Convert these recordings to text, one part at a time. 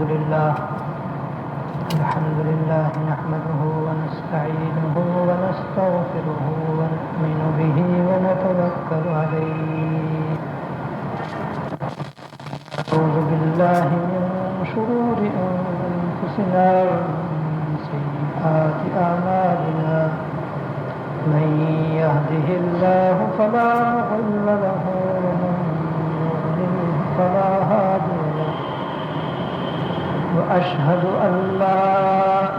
الحمد لله نحمده ونستعينه ونستغفره ونؤمن به ونتوكل عليه أعوذ بالله من شرور أنفسنا ومن سيئات أعمالنا من يهده الله فلا مضل له ومن يضلل فلا هادي له وأشهد أن لا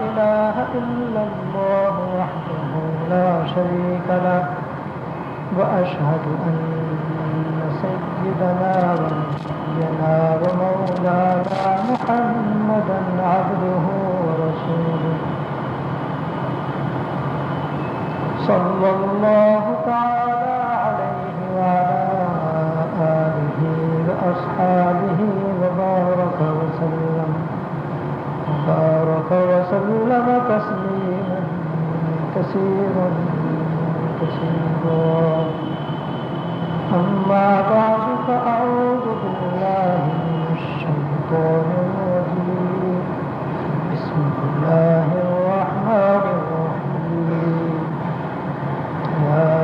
إله إلا الله وحده لا شريك له وأشهد أن سيدنا ونبينا ومولانا محمدا عبده ورسوله صلى الله تعالى عليه وعلى آله وأصحابه وبارك وسلم تسليما كثيرا أما بعد فأعوذ بالله من الشيطان الرجيم بسم الله الرحمن الرحيم يا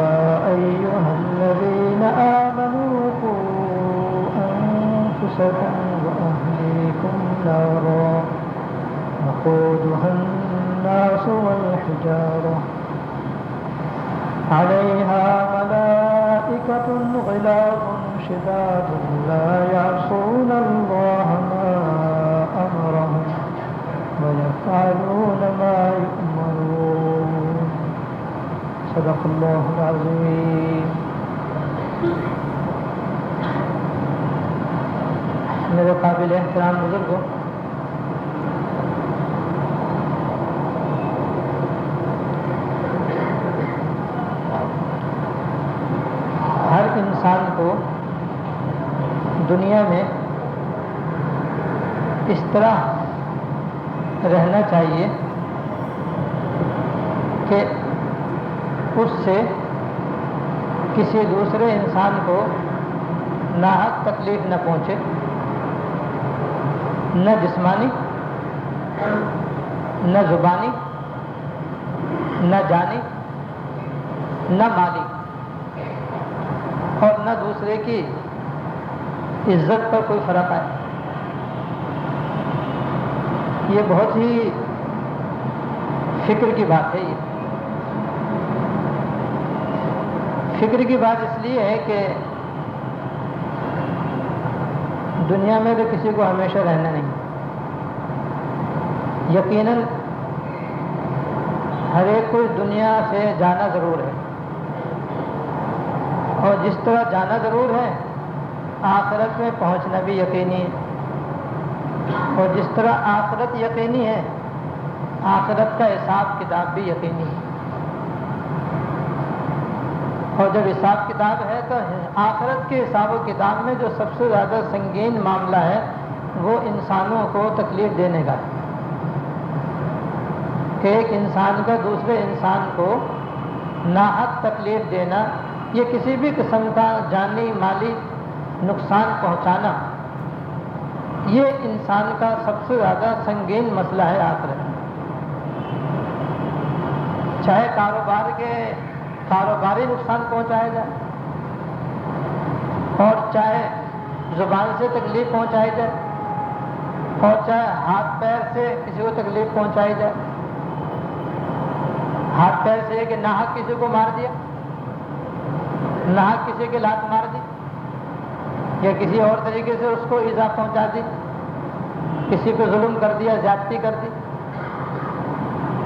أيها الذين آمنوا قوا أنفسكم وأهليكم نارا وقودها الناس والحجارة عليها ملائكة غلاظ شداد لا يعصون الله ما أمرهم ويفعلون ما يؤمرون صدق الله العظيم. میرے قابل احترام بزرگوں، ہر انسان کو دنیا میں اس طرح رہنا چاہیے کہ اس سے کسی دوسرے انسان کو ناحق تکلیف نہ پہنچے، نہ جسمانی، نہ زبانی، نہ جانی، نہ مالی، اور نہ دوسرے کی عزت پر کوئی فرق آئے۔ یہ بہت ہی فکر کی بات ہے۔ یہ فکر کی بات اس لیے ہے کہ دنیا میں تو کسی کو ہمیشہ رہنا نہیں، یقیناً ہر ایک کو اس دنیا سے جانا ضرور ہے، اور جس طرح جانا ضرور ہے آخرت میں پہنچنا بھی یقینی ہے، اور جس طرح آخرت یقینی ہے آخرت کا حساب کتاب بھی یقینی ہے، اور جب حساب کتاب ہے تو آخرت کے حساب و کتاب میں جو سب سے زیادہ سنگین معاملہ ہے وہ انسانوں کو تکلیف دینے کا ہے، کہ ایک انسان کا دوسرے انسان کو ناحق تکلیف دینا، یہ کسی بھی قسم کا جانی مالی نقصان پہنچانا، یہ انسان کا سب سے زیادہ سنگین مسئلہ ہے آخرت میں۔ چاہے کاروباری نقصان پہنچایا جائے، اور چاہے زبان سے تکلیف پہنچائی جائے، اور چاہے ہاتھ پیر سے کسی کو تکلیف پہنچائی جائے۔ ہاتھ پیر سے کہ ناحق کسی کو مار دیا، ناحق کسی کے لات مار دی، یا کسی اور طریقے سے اس کو ایذا پہنچا دی، کسی پہ ظلم کر دیا، زیادتی کر دی،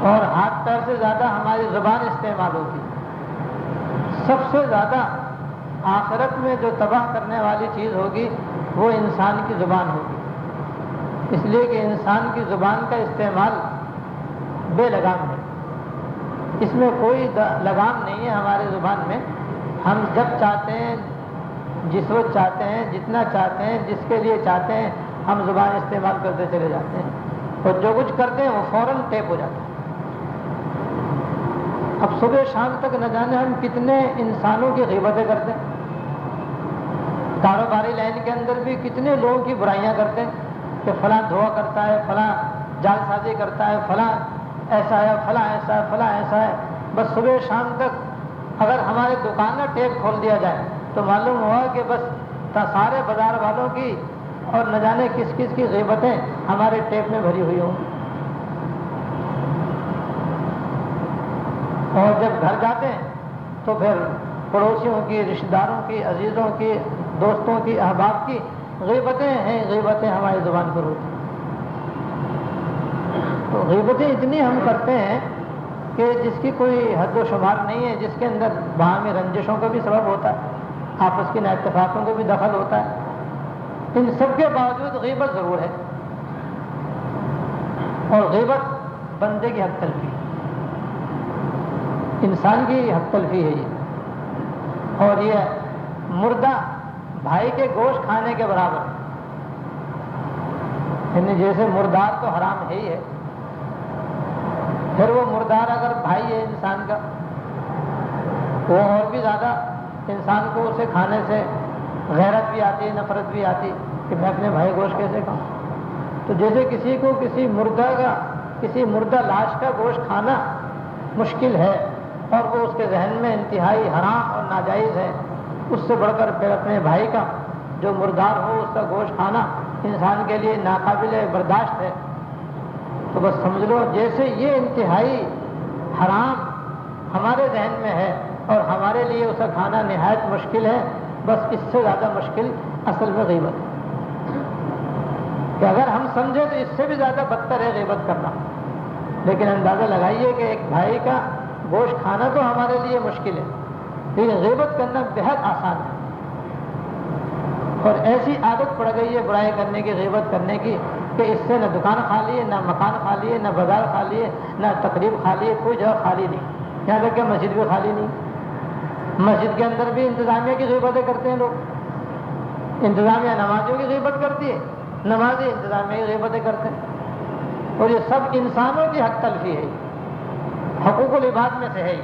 اور ہاتھ پیر سے زیادہ ہماری زبان استعمال ہوتی۔ سب سے زیادہ آخرت میں جو تباہ کرنے والی چیز ہوگی وہ انسان کی زبان ہوگی، اس لیے کہ انسان کی زبان کا استعمال بے لگام ہے، اس میں کوئی لگام نہیں ہے ہمارے زبان میں۔ ہم جب چاہتے ہیں، جس وقت چاہتے ہیں، جتنا چاہتے ہیں، جس کے لیے چاہتے ہیں، ہم زبان استعمال کرتے چلے جاتے ہیں، اور جو کچھ کرتے ہیں وہ فوراً ٹیپ ہو جاتا ہے۔ اب صبح شام تک نہ جانے ہم کتنے انسانوں کی غیبتیں کرتے ہیں، کاروباری لائن کے اندر بھی کتنے لوگوں کی برائیاں کرتے ہیں، کہ فلاں دھوا کرتا ہے، فلاں جال سازی کرتا ہے، فلاں ایسا ہے، فلاں ایسا ہے، فلاں ایسا ہے. بس صبح شام تک اگر ہمارے دکان کا ٹیپ کھول دیا جائے تو معلوم ہوا کہ بس سارے بازار والوں کی اور نہ جانے کس کس کی غیبتیں ہمارے ٹیپ میں بھری ہوئی ہوں. اور جب گھر جاتے ہیں تو پھر پڑوسیوں کی، رشتہ داروں کی، عزیزوں کی، دوستوں کی، احباب کی غیبتیں ہیں، غیبتیں ہماری زبان پر ہوتی ہیں. تو غیبتیں اتنی ہم کرتے ہیں کہ جس کی کوئی حد و شمار نہیں ہے، جس کے اندر باہمی رنجشوں کا بھی سبب ہوتا ہے، آپس کی نا اتفاقوں کو بھی دخل ہوتا ہے. ان سب کے باوجود غیبت ضرور ہے، اور غیبت بندے کی حق تلفی، انسان کی حق تلفی ہے یہ. اور یہ مردہ بھائی کے گوشت کھانے کے برابر ہے. یعنی جیسے مردار تو حرام ہے ہی ہے، پھر وہ مردار اگر بھائی ہے انسان کا، وہ اور بھی زیادہ انسان کو اسے کھانے سے غیرت بھی آتی ہے، نفرت بھی آتی کہ میں اپنے بھائی گوشت کیسے کھاؤں. تو جیسے کسی کو کسی مردہ لاش کا گوشت کھانا مشکل ہے اور وہ اس کے ذہن میں انتہائی حرام اور ناجائز ہے، اس سے بڑھ کر پھر اپنے بھائی کا جو مردار ہو اس کا گوشت کھانا انسان کے لیے ناقابل برداشت ہے. تو بس سمجھ لو جیسے یہ انتہائی حرام ہمارے ذہن میں ہے اور ہمارے لیے اسے کھانا نہایت مشکل ہے، بس اس سے زیادہ مشکل اصل میں غیبت ہے. کہ اگر ہم سمجھیں تو اس سے بھی زیادہ بدتر ہے غیبت کرنا. لیکن اندازہ لگائیے کہ ایک بھائی کا گوشت کھانا تو ہمارے لیے مشکل ہے، لیکن غیبت کرنا بہت آسان ہے. اور ایسی عادت پڑ گئی ہے برائی کرنے کی، غیبت کرنے کی، کہ اس سے نہ دکان خالی ہے، نہ مکان خالی ہے، نہ بازار خالی ہے، نہ تقریب خالی ہے، کوئی جگہ خالی نہیں. یہاں تک کہ مسجد بھی خالی نہیں. مسجد کے اندر بھی انتظامیہ کی غیبتیں کرتے ہیں لوگ. انتظامیہ نمازیوں کی غیبت کرتی ہے، نمازی انتظامیہ کی غیبتیں کرتے ہیں. اور یہ سب انسانوں کی حق تلفی ہے، حقوق العباد میں سے ہے.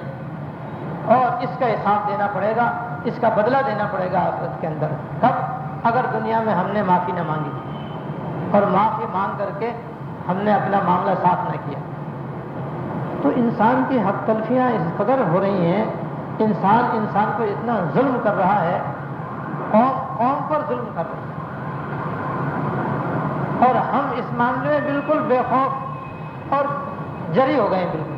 اور اس کا حساب دینا پڑے گا، اس کا بدلہ دینا پڑے گا آخرت کے اندر. کب؟ اگر دنیا میں ہم نے معافی نہ مانگی اور معافی مانگ کر کے ہم نے اپنا معاملہ صاف نہ کیا. تو انسان کی حق تلفیاں اس قدر ہو رہی ہیں، انسان کو اتنا ظلم کر رہا ہے، قوم پر ظلم کر رہا ہے. اور ہم اس معاملے میں بالکل بے خوف اور جری ہو گئے ہیں. بالکل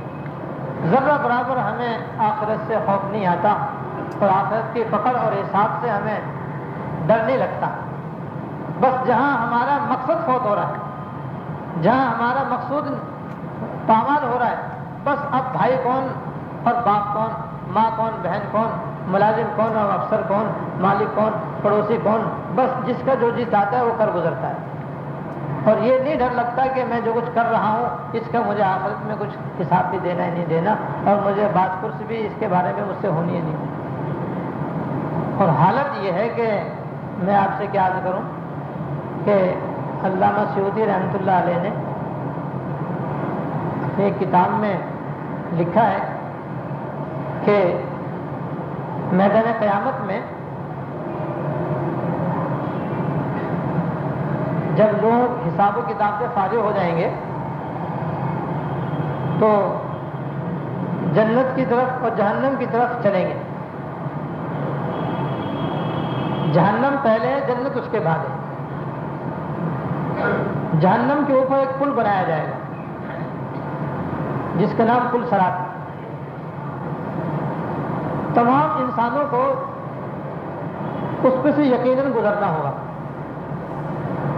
ذرہ برابر ہمیں آخرت سے خوف نہیں آتا، اور آخرت کی پکڑ اور حساب سے ہمیں ڈر نہیں لگتا. بس جہاں ہمارا مقصد فوت ہو رہا ہے، جہاں ہمارا مقصود پامال ہو رہا ہے، بس اب بھائی کون اور باپ کون، ماں کون، بہن کون، ملازم کون اور افسر کون، مالک کون، پڑوسی کون، بس جس کا جو جی چاہتا ہے وہ کر گزرتا ہے. اور یہ نہیں ڈر لگتا کہ میں جو کچھ کر رہا ہوں اس کا مجھے آخرت میں کچھ حساب بھی دینا ہے نہیں دینا، اور مجھے بات کرس بھی اس کے بارے میں مجھ سے ہونی ہے نہیں ہونی. اور حالت یہ ہے کہ میں آپ سے کیا عرض کروں کہ علامہ سیوطی رحمۃ اللہ علیہ نے ایک کتاب میں لکھا ہے کہ میدان قیامت میں جب لوگ حساب و کتاب سے فارغ ہو جائیں گے تو جنت کی طرف اور جہنم کی طرف چلیں گے. جہنم پہلے ہے، جنت اس کے بعد ہے. جہنم کے اوپر ایک پل بنایا جائے گا جس کا نام پل صراط ہے. تمام انسانوں کو اس پہ سے یقیناً گزرنا ہوگا،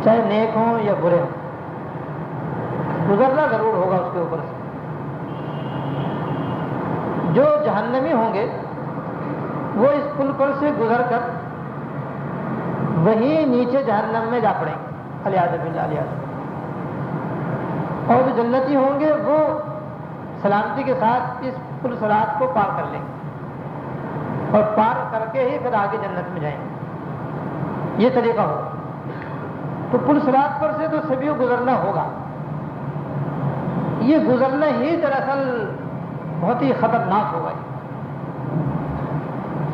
چاہے نیک ہوں یا برے ہوں، گزرنا ضرور ہوگا اس کے اوپر سے. جو جہنمی ہوں گے وہ اس پل پر سے گزر کر وہیں نیچے جہنم میں جا پڑیں گے، علیاذ باللہ علیاذ. اور جو جنتی ہوں گے وہ سلامتی کے ساتھ اس پل صراط کو پار کر لیں گے، اور پار کر کے ہی پھر آگے جنت میں جائیں گے. یہ طریقہ ہوگا. تو پل صراط پر سے تو سبھی کو گزرنا ہوگا. یہ گزرنا ہی دراصل بہت ہی خطرناک ہوگا.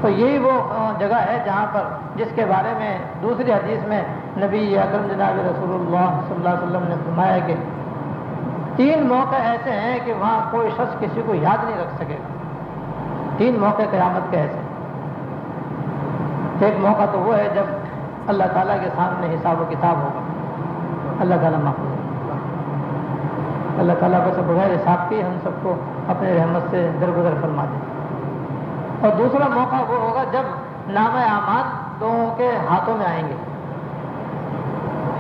تو یہی وہ جگہ ہے جہاں پر جس کے بارے میں دوسری حدیث میں نبی اکرم جناب رسول اللہ صلی اللہ علیہ وسلم نے فرمایا کہ 3 موقع ایسے ہیں کہ وہاں کوئی شخص کسی کو یاد نہیں رکھ سکے گا. 3 موقع قیامت کے ایسے. ایک موقع تو وہ ہے جب اللہ تعالیٰ کے سامنے حساب و کتاب ہوگا. اللہ تعالیٰ محفوظ ہے. اللہ تعالیٰ بس بغیر حساب کے ہم سب کو اپنے رحمت سے درگزر فرما دے. اور دوسرا موقع وہ ہوگا جب نامہ اعمال لوگوں کے ہاتھوں میں آئیں گے.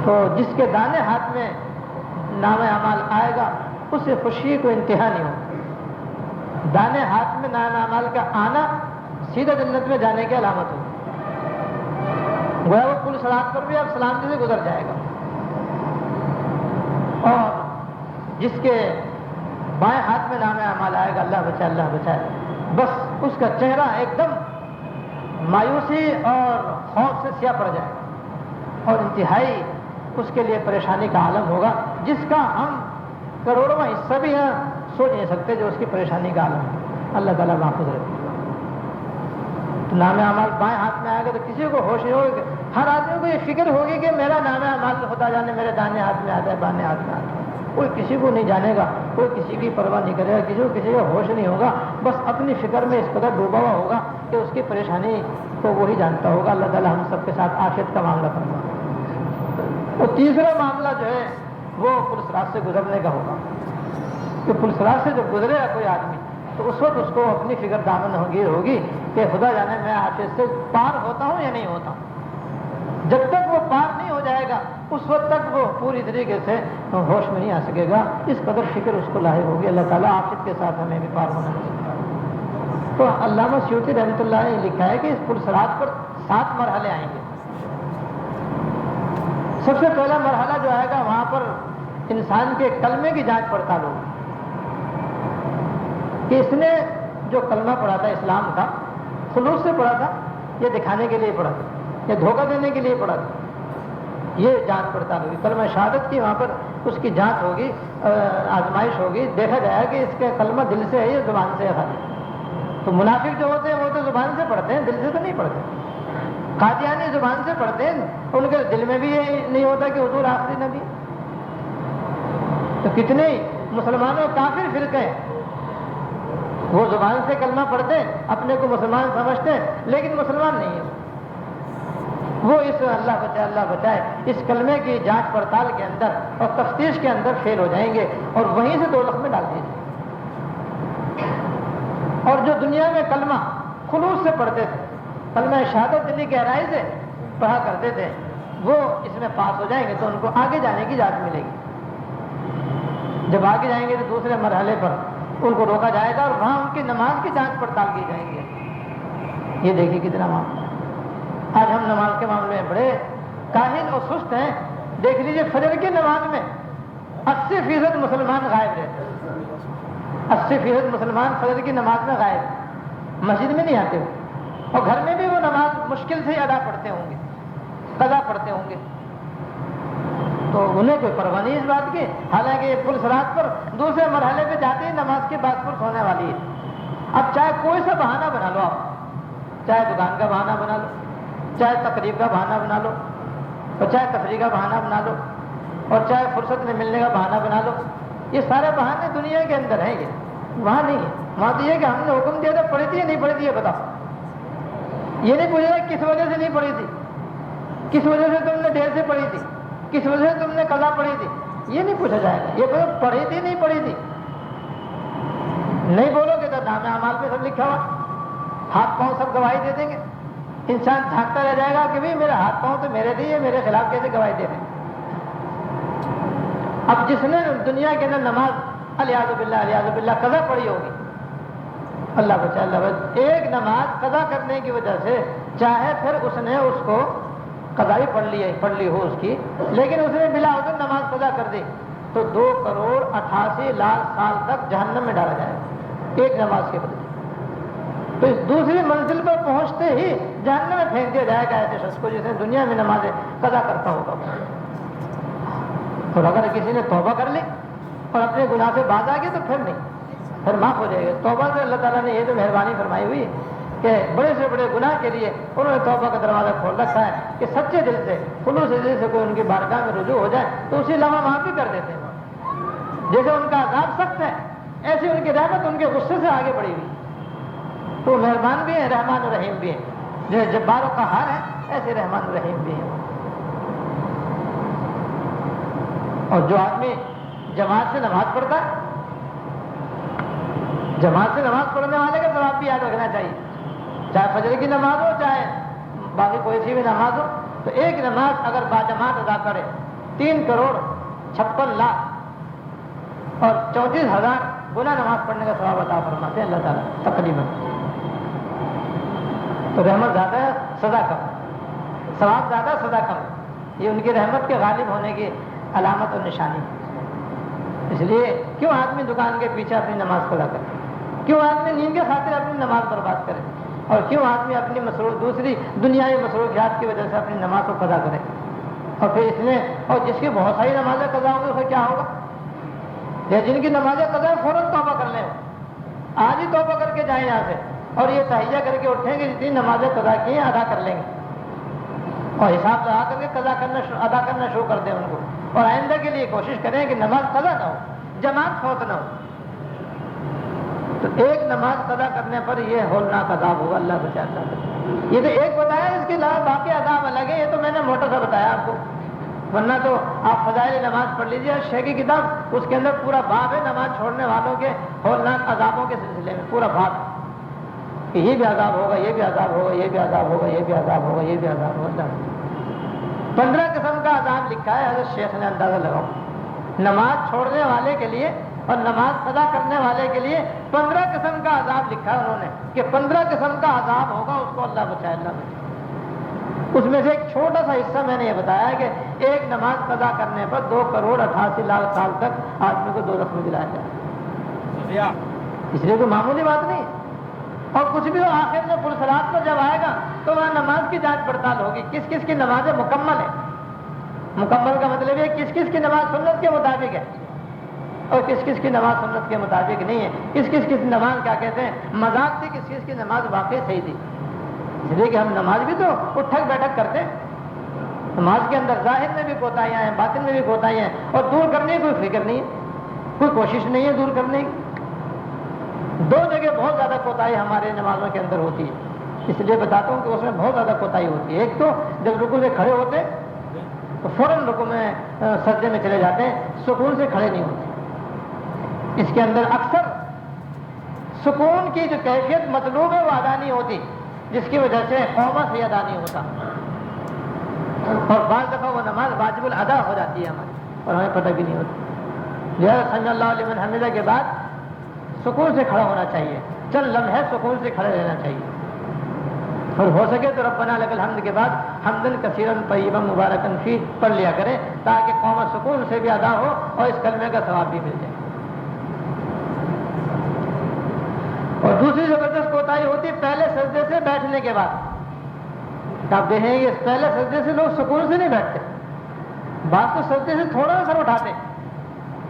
تو جس کے دانے ہاتھ میں نامہ اعمال آئے گا اس سے خوشی کو انتہا نہیں ہوگی. دانے ہاتھ میں نامہ اعمال کا آنا سیدھا جنت میں جانے کی علامت ہوگی. گویا وہ پل صراط پر بھی اب سلامتی سے گزر جائے گا. اور جس کے بائیں ہاتھ میں نامہ اعمال آئے گا اللہ بچائے اللہ بچائے، بس اس کا چہرہ ایک دم مایوسی اور خوف سے سیاہ پڑ جائے گا اور انتہائی اس کے لیے پریشانی کا عالم ہوگا جس کا ہم کروڑواں حصہ بھی سوچ نہیں سکتے جو اس کی پریشانی کا عالم ہے. اللہ تعالیٰ محفوظ رکھے. تو نام اعمال بائیں ہاتھ میں آئے گا تو کسی کو ہوش نہیں ہوگی. ہر آدمی کو یہ فکر ہوگی کہ میرا نام اعمال خدا جانے میرے دانے ہاتھ میں آتا ہے بائیں ہاتھ میں آتا ہے. کوئی کسی کو نہیں جانے گا، کوئی کسی کی پرواہ نہیں کرے گا، کسی کا ہوش نہیں ہوگا. بس اپنی فکر میں اس قدر ڈوبا ہوا ہوگا کہ اس کی پریشانی کو وہی جانتا ہوگا. اللہ تعالیٰ ہم سب کے ساتھ عافیت کا معاملہ فرما. اور تیسرا معاملہ جو ہے وہ پل صراط سے گزرنے کا ہوگا. کہ پل صراط سے جب گزرے گا کوئی آدمی تو اس وقت اس کو اپنی فکر دامن ہوگی کہ خدا جانے میں عافیت سے پار ہوتا ہوں یا نہیں ہوتا. جب تک وہ پار نہیں ہو جائے گا اس وقت تک وہ پوری طریقے سے ہوش میں نہیں آ سکے گا. اس قدر فکر اس کو لاحق ہوگی. اللہ تعالیٰ عافیت کے ساتھ ہمیں بھی پار ہونا چاہیے. تو علامہ سیوطی رحمۃ اللہ نے لکھا ہے کہ اس پل صراط پر 7 مرحلے آئیں گے. سب سے پہلا مرحلہ جو آئے گا وہاں پر انسان کے کلمے کی جانچ پڑتال ہوگی کہ اس نے جو کلمہ پڑھا تھا اسلام کا خلوص سے پڑھا تھا یا دکھانے کے لیے پڑھا تھا یا دھوکہ دینے کے لیے پڑھا تھا. یہ جانچ پڑتال ہوگی. کلمہ شہادت کی وہاں پر اس کی جانچ ہوگی، آزمائش ہوگی. دیکھا جائے کہ اس کا کلمہ دل سے ہے یا زبان سے ہے خالی. تو منافق جو ہوتے ہیں وہ تو زبان سے پڑھتے ہیں، دل سے تو نہیں پڑھتے. قادیانی زبان سے پڑھتے ہیں، ان کے دل میں بھی یہ نہیں ہوتا کہ حضور آخری نبی. تو کتنے مسلمانوں کافر فرقے ہیں، وہ زبان سے کلمہ پڑھتے ہیں، اپنے کو مسلمان سمجھتے ہیں لیکن مسلمان نہیں ہے. وہ اس اللہ بچائے اس کلمے کی جانچ پڑتال کے اندر اور تفتیش کے اندر فیل ہو جائیں گے اور وہیں سے دوزخ میں ڈال دیے جائیں. اور جو دنیا میں کلمہ خلوص سے پڑھتے تھے، کلمہ شہادت دلی گہرائی سے پڑھا کرتے تھے، وہ اس میں پاس ہو جائیں گے تو ان کو آگے جانے کی اجازت ملے گی. جب آگے جائیں گے تو دوسرے مرحلے پر ان کو روکا جائے گا اور وہاں ان کی نماز کی جانچ پڑتال کی جائیں گے. یہ دیکھیے کتنا معاملہ. آج ہم نماز کے معاملے میں بڑے کاہل اور سست ہیں. دیکھ لیجیے فجر کی نماز میں 80% مسلمان غائب رہتے ہیں. 80% مسلمان فجر کی نماز میں غائب، مسجد میں نہیں آتے ہو اور گھر میں بھی وہ نماز مشکل سے ادا پڑھتے ہوں گے، قضا پڑھتے ہوں گے. تو انہیں کوئی پرواہ نہیں اس بات کی. حالانکہ یہ پل صراط پر دوسرے مرحلے پہ جاتے ہی نماز کے بعد پرس ہونے والی ہے. اب چاہے کوئی سا بہانہ بنا لو، آپ چاہے دکان کا بہانہ بنا لو، چاہے تقریب کا بہانہ بنا لو، اور چاہے تفریح کا بہانہ بنا لو، اور چاہے فرصت میں ملنے کا بہانہ بنا لو. یہ سارے بہانے دنیا کے اندر ہیں، یہ وہاں نہیں ہے. وہاں تو یہ کہ ہم نے حکم دیا تھا پڑھی تھی یا نہیں پڑھی تھی یہ بتاؤ. یہ نہیں پوچھے گا کس وجہ سے نہیں پڑھی تھی، کس وجہ سے تم نے دیر سے پڑھی تھی، کس وجہ سے تم نے قضا پڑھی تھی. یہ نہیں پوچھا جائے گا. یہ پڑھی تھی نہیں پڑھی تھی نہیں بولو گے تو نام اعمال پہ سب لکھا ہوا، ہاتھ پاؤں سب گواہی دے دیں گے. انسان جھانکتا رہ جائے گا کہ بھائی میرے ہاتھ پاؤں تو میرے دیے، میرے خلاف کیسے گواہی دے رہے ہیں. اب جس نے دنیا کے اندر نماز الیاذ باللہ قضا پڑھی ہوگی، اللہ بچا اللہ بچا، ایک نماز قضا کرنے کی وجہ سے چاہے پھر اس نے اس کو قضائی پڑھ لی ہو اس کی، لیکن اس نے بلا عذر نماز قضا کر دی تو 2,88,00,000 سال تک جہنم میں ڈالا جائے گا ایک نماز کے بدلے. تو اس دوسری منزل پر پہنچتے ہی جہنم میں پھینک دیا جائے گا ایسے شخص کو جس نے دنیا میں نمازیں قضا کرتا ہوگا. اور اگر کسی نے توبہ کر لی اور اپنے گناہ سے باز آ گئے تو پھر نہیں، پھر معاف ہو جائے گا. توبہ سے اللہ تعالیٰ نے یہ تو مہربانی فرمائی ہوئی کہ بڑے سے بڑے گناہ کے لیے انہوں نے توبہ کا دروازہ کھول رکھا ہے کہ سچے دل سے خلوص دل سے کوئی ان کی بارگاہ میں رجوع ہو جائے تو اسی لمحہ معاف بھی کر دیتے ہیں. جیسے ان کا عذاب سخت ہے ایسی ان کی رحمت ان کے غصے سے آگے بڑھی ہوئی. تو مہربان بھی ہیں رحمان و رحیم بھی ہیں. جیسے جبار و قہار ہے ایسے رحمان و رحیم بھی ہیں. اور جو آدمی جماعت سے نماز پڑھتا ہے جماعت سے نماز پڑھنے والے کا ثواب بھی یاد رکھنا چاہیے. چاہے فجر کی نماز ہو چاہے باقی کوئی سی بھی نماز ہو تو ایک نماز اگر باجماعت ادا کرے 3,56,00,000 اور 34,000 گناہ نماز پڑھنے کا ثواب عطا فرماتے ہیں اللہ تعالیٰ تقریباً. تو رحمت زیادہ ہے سزا کم, ثواب زیادہ سزا کم. یہ ان کی رحمت کے غالب ہونے کی علامت اور نشانی. اس لیے کیوں آدمی دکان کے پیچھے اپنی نماز قضا کرے, کیوں آدمی نیند کے خاطر اپنی نماز برباد کرے, اور کیوں آدمی اپنی دوسری دنیائی مصروفیات کی وجہ سے اپنی نماز کو قضا کرے. اور پھر اس میں اور جس کی بہت ساری نمازیں قضا ہوگی اسے کیا ہوگا؟ یا جن کی نمازیں قضا ہے فوراً توبہ کر لیں, آج ہی توبہ کر کے جائیں یہاں سے, اور یہ تہیہ کر کے اٹھیں گے جتنی نمازیں قضا کی ہیں ادا کر لیں گے, اور حساب لگا کر کے ادا کرنا شروع کر دیں ان کو. اور آئندہ کے لیے کوشش کریں کہ نماز قضا نہ ہو, جماعت فوت نہ ہو. تو ایک نماز قضا کرنے پر یہ ہولناک عذاب ہوگا, اللہ بچاتا ہے. یہ تو ایک بتایا, اس کے علاوہ باقی عذاب الگ ہے. یہ تو میں نے موٹا سا بتایا آپ کو, ورنہ تو آپ فضائل نماز پڑھ لیجیے شیخ کی کتاب, اس کے اندر پورا باب ہے نماز چھوڑنے والوں کے ہولناک عذابوں کے سلسلے میں, پورا باب کہ یہ بھی عذاب ہوگا, یہ بھی عذاب ہوگا, یہ بھی عذاب ہوگا, یہ بھی عذاب ہوگا, یہ بھی عذاب ہوگا. 15 قسم کا عذاب لکھا ہے. حضرت شیخ نے اندازہ لگاؤ نماز چھوڑنے والے کے لیے اور نماز قضا کرنے والے کے لیے 15 قسم کا عذاب لکھا ہے انہوں نے کہ 15 قسم کا عذاب ہوگا, اس کو اللہ بچائے, اللہ بچائے. اس میں سے ایک چھوٹا سا حصہ میں نے یہ بتایا کہ ایک نماز قضا کرنے پر 2,88,00,000 سال تک آدمی کو دوزخ میں دلایا جائے. اس لیے کوئی معمولی بات نہیں. اور کچھ بھی ہو آخر میں پرسرات پر جب آئے گا تو وہاں نماز کی جانچ پڑتال ہوگی, کس کس کی نمازیں مکمل ہے. مکمل کا مطلب یہ کس کس کی نماز سنت کے مطابق ہے اور کس کس کی نماز سنت کے مطابق نہیں ہے, کس کس کی نماز کیا کہتے ہیں مذاق تھی, کس کس کی نماز واقعی صحیح تھی. اس لیے کہ ہم نماز بھی تو اٹھک بیٹھک کرتے ہیں. نماز کے اندر ظاہر میں بھی کوتاہیاں ہیں, باطن میں بھی کوتاہیاں ہیں, اور دور کرنے کی کوئی فکر نہیں ہے, کوئی کوشش نہیں ہے دور کرنے کی. 2 جگہ بہت زیادہ کوتاہی ہمارے نمازوں کے اندر ہوتی ہے, اس لیے بتاتا ہوں کہ اس میں بہت زیادہ کوتاہی ہوتی ہے. ایک تو جب رکوع سے کھڑے ہوتے تو فوراً رکوع میں سجدے میں چلے جاتے ہیں, سکون سے کھڑے نہیں ہوتے. اس کے اندر اکثر سکون کی جو کیفیت مطلوب ہے وہ ادا نہیں ہوتی, جس کی وجہ سے قوما سے ادا نہیں ہوتا, اور بعض دفعہ وہ نماز واجب الادا ہو جاتی ہے ہماری اور ہمیں پتہ بھی نہیں ہوتا. لہٰذا سمع اللہ لمن حمدہ کے بعد سکون سے کھڑا ہونا چاہیے, چند لمحے سکون سے کھڑے رہنا چاہیے, اور ہو سکے تو ربنا لک الحمد کے بعد حمدن کثیرن طیبا مبارکن فیہ پڑھ لیا کریں تاکہ قوم سکون سے بھی ادا ہو اور اس کلمے کا ثواب بھی مل جائے. اور دوسری زبردست کوتاہی ہوتی ہے پہلے سجدے سے بیٹھنے کے بعد. آپ دیکھیں گے پہلے سجدے سے لوگ سکون سے نہیں بیٹھتے, بعض تو سجدے سے تھوڑا سا اٹھاتے ہیں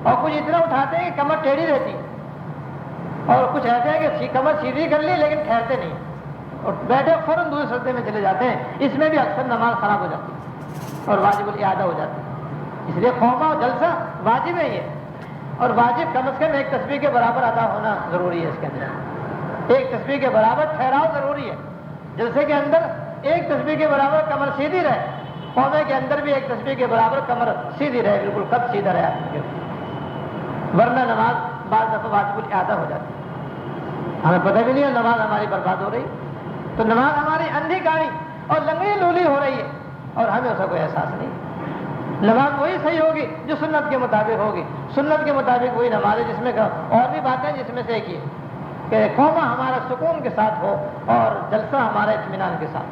اور کچھ اتنا اٹھاتے ہیں کہ کمر ٹیڑھی رہتی ہے, اور کچھ ایسے ہیں کہ کمر سیدھی کر لی لیکن ٹھہرتے نہیں اور بیٹھے فوراً دوسرے سجدے میں چلے جاتے ہیں. اس میں بھی اکثر نماز خراب ہو جاتی ہے اور واجب الاعادہ ہو جاتی ہے. اس لیے قوما اور جلسہ واجب ہے یہ, اور واجب کم از کم ایک تسبیح کے برابر ادا ہونا ضروری ہے. اس کے اندر ایک تسبیح کے برابر ٹھہراؤ ضروری ہے. جلسے کے اندر ایک تسبیح کے برابر کمر سیدھی رہے, قومے کے اندر بھی ایک تسبیح کے برابر کمر سیدھی رہے, بالکل قد سیدھا رہے, ورنہ نماز بعض دفعہ واجب الاعادہ ہو جاتی ہے. ہمیں پتہ بھی نہیں ہے نماز ہماری برباد ہو رہی, تو نماز ہماری اندھی کاڑی اور لنگڑی لولی ہو رہی ہے اور ہمیں اس کا کوئی احساس نہیں. نماز وہی صحیح ہوگی جو سنت کے مطابق ہوگی. سنت کے مطابق وہی نماز ہے جس میں اور بھی باتیں, جس میں سے ایک یہ کہ قوما ہمارا سکون کے ساتھ ہو اور جلسہ ہمارا اطمینان کے ساتھ.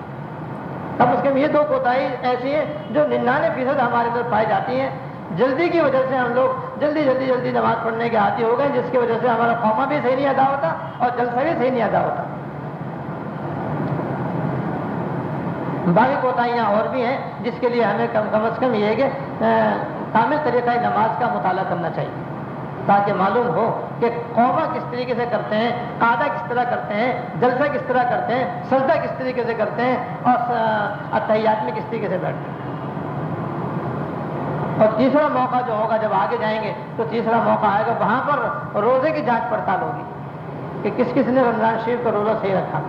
کم از کم یہ 2 کوتاہی ایسی ہیں جو 99% ہمارے اندر پائی جاتی ہیں. جلدی کی وجہ سے ہم لوگ جلدی نماز پڑھنے کے عادی ہو گئے, جس کی وجہ سے ہمارا قوما بھی صحیح نہیں ادا ہوتا اور جلسہ بھی صحیح نہیں ادا ہوتا. باقی کوتاہیاں اور بھی ہیں جس کے لیے ہمیں کم از کم یہ ہے کہ کامل طریقہ نماز کا مطالعہ کرنا چاہیے. تاکہ معلوم ہو کہ قوما کس طریقے سے کرتے ہیں، قعدہ کس طرح کرتے ہیں، جلسہ کس طرح کرتے ہیں، سجدہ کس طریقے سے کرتے ہیں، اور اتحیات میں کس طریقے سے بیٹھتے ہیں۔ اور تیسرا موقع جو ہوگا جب آگے جائیں گے تو تیسرا موقع آئے گا، وہاں پر روزے کی جانچ پڑتال ہوگی کہ کس کس نے رمضان شریف کا روزہ صحیح رکھا۔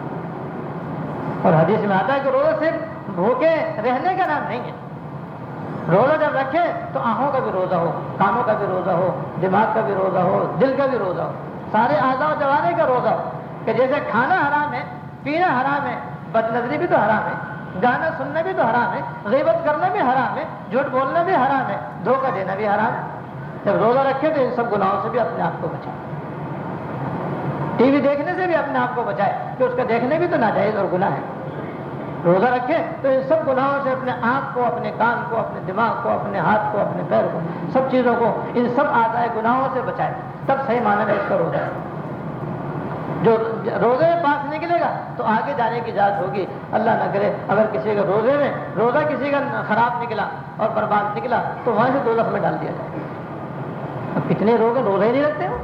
اور حدیث میں آتا ہے کہ روزہ صرف بھوکے رہنے کا نام نہیں ہے، روزہ جب رکھے تو آنکھوں کا بھی روزہ ہو، کانوں کا بھی روزہ ہو، دماغ کا بھی روزہ ہو، دل کا بھی روزہ ہو، سارے اعضاء و جوارح کا روزہ ہو، کہ جیسے کھانا حرام ہے، پینا حرام ہے، بد نظری بھی تو حرام ہے، گانا سننا بھی تو حرام ہے، غیبت کرنا بھی حرام ہے، جھوٹ بولنا بھی حرام ہے، دھوکہ دینا بھی حرام ہے۔ جب روزہ رکھے تو ان سب گناہوں سے بھی اپنے آپ کو بچائے، ٹی وی دیکھنے سے بھی اپنے آپ کو بچائے کہ اس کا دیکھنے بھی تو ناجائز اور گناہ ہے۔ روزہ رکھے تو ان سب گناہوں سے اپنے آنکھ کو، اپنے کان کو، اپنے دماغ کو، اپنے ہاتھ کو، اپنے پیر کو، سب چیزوں کو، ان سب آزائے گناہوں سے بچائے، تب صحیح معنی میں اس کا روزہ ہے۔ جو روزے میں پاس نکلے گا تو آگے جانے کی اجازت ہوگی۔ اللہ نہ کرے اگر کسی کا روزہ کسی کا خراب نکلا اور برباد نکلا تو وہاں سے دوزخ میں ڈال دیا جائے۔ اب کتنے روزے ہی نہیں رکھتے ہو،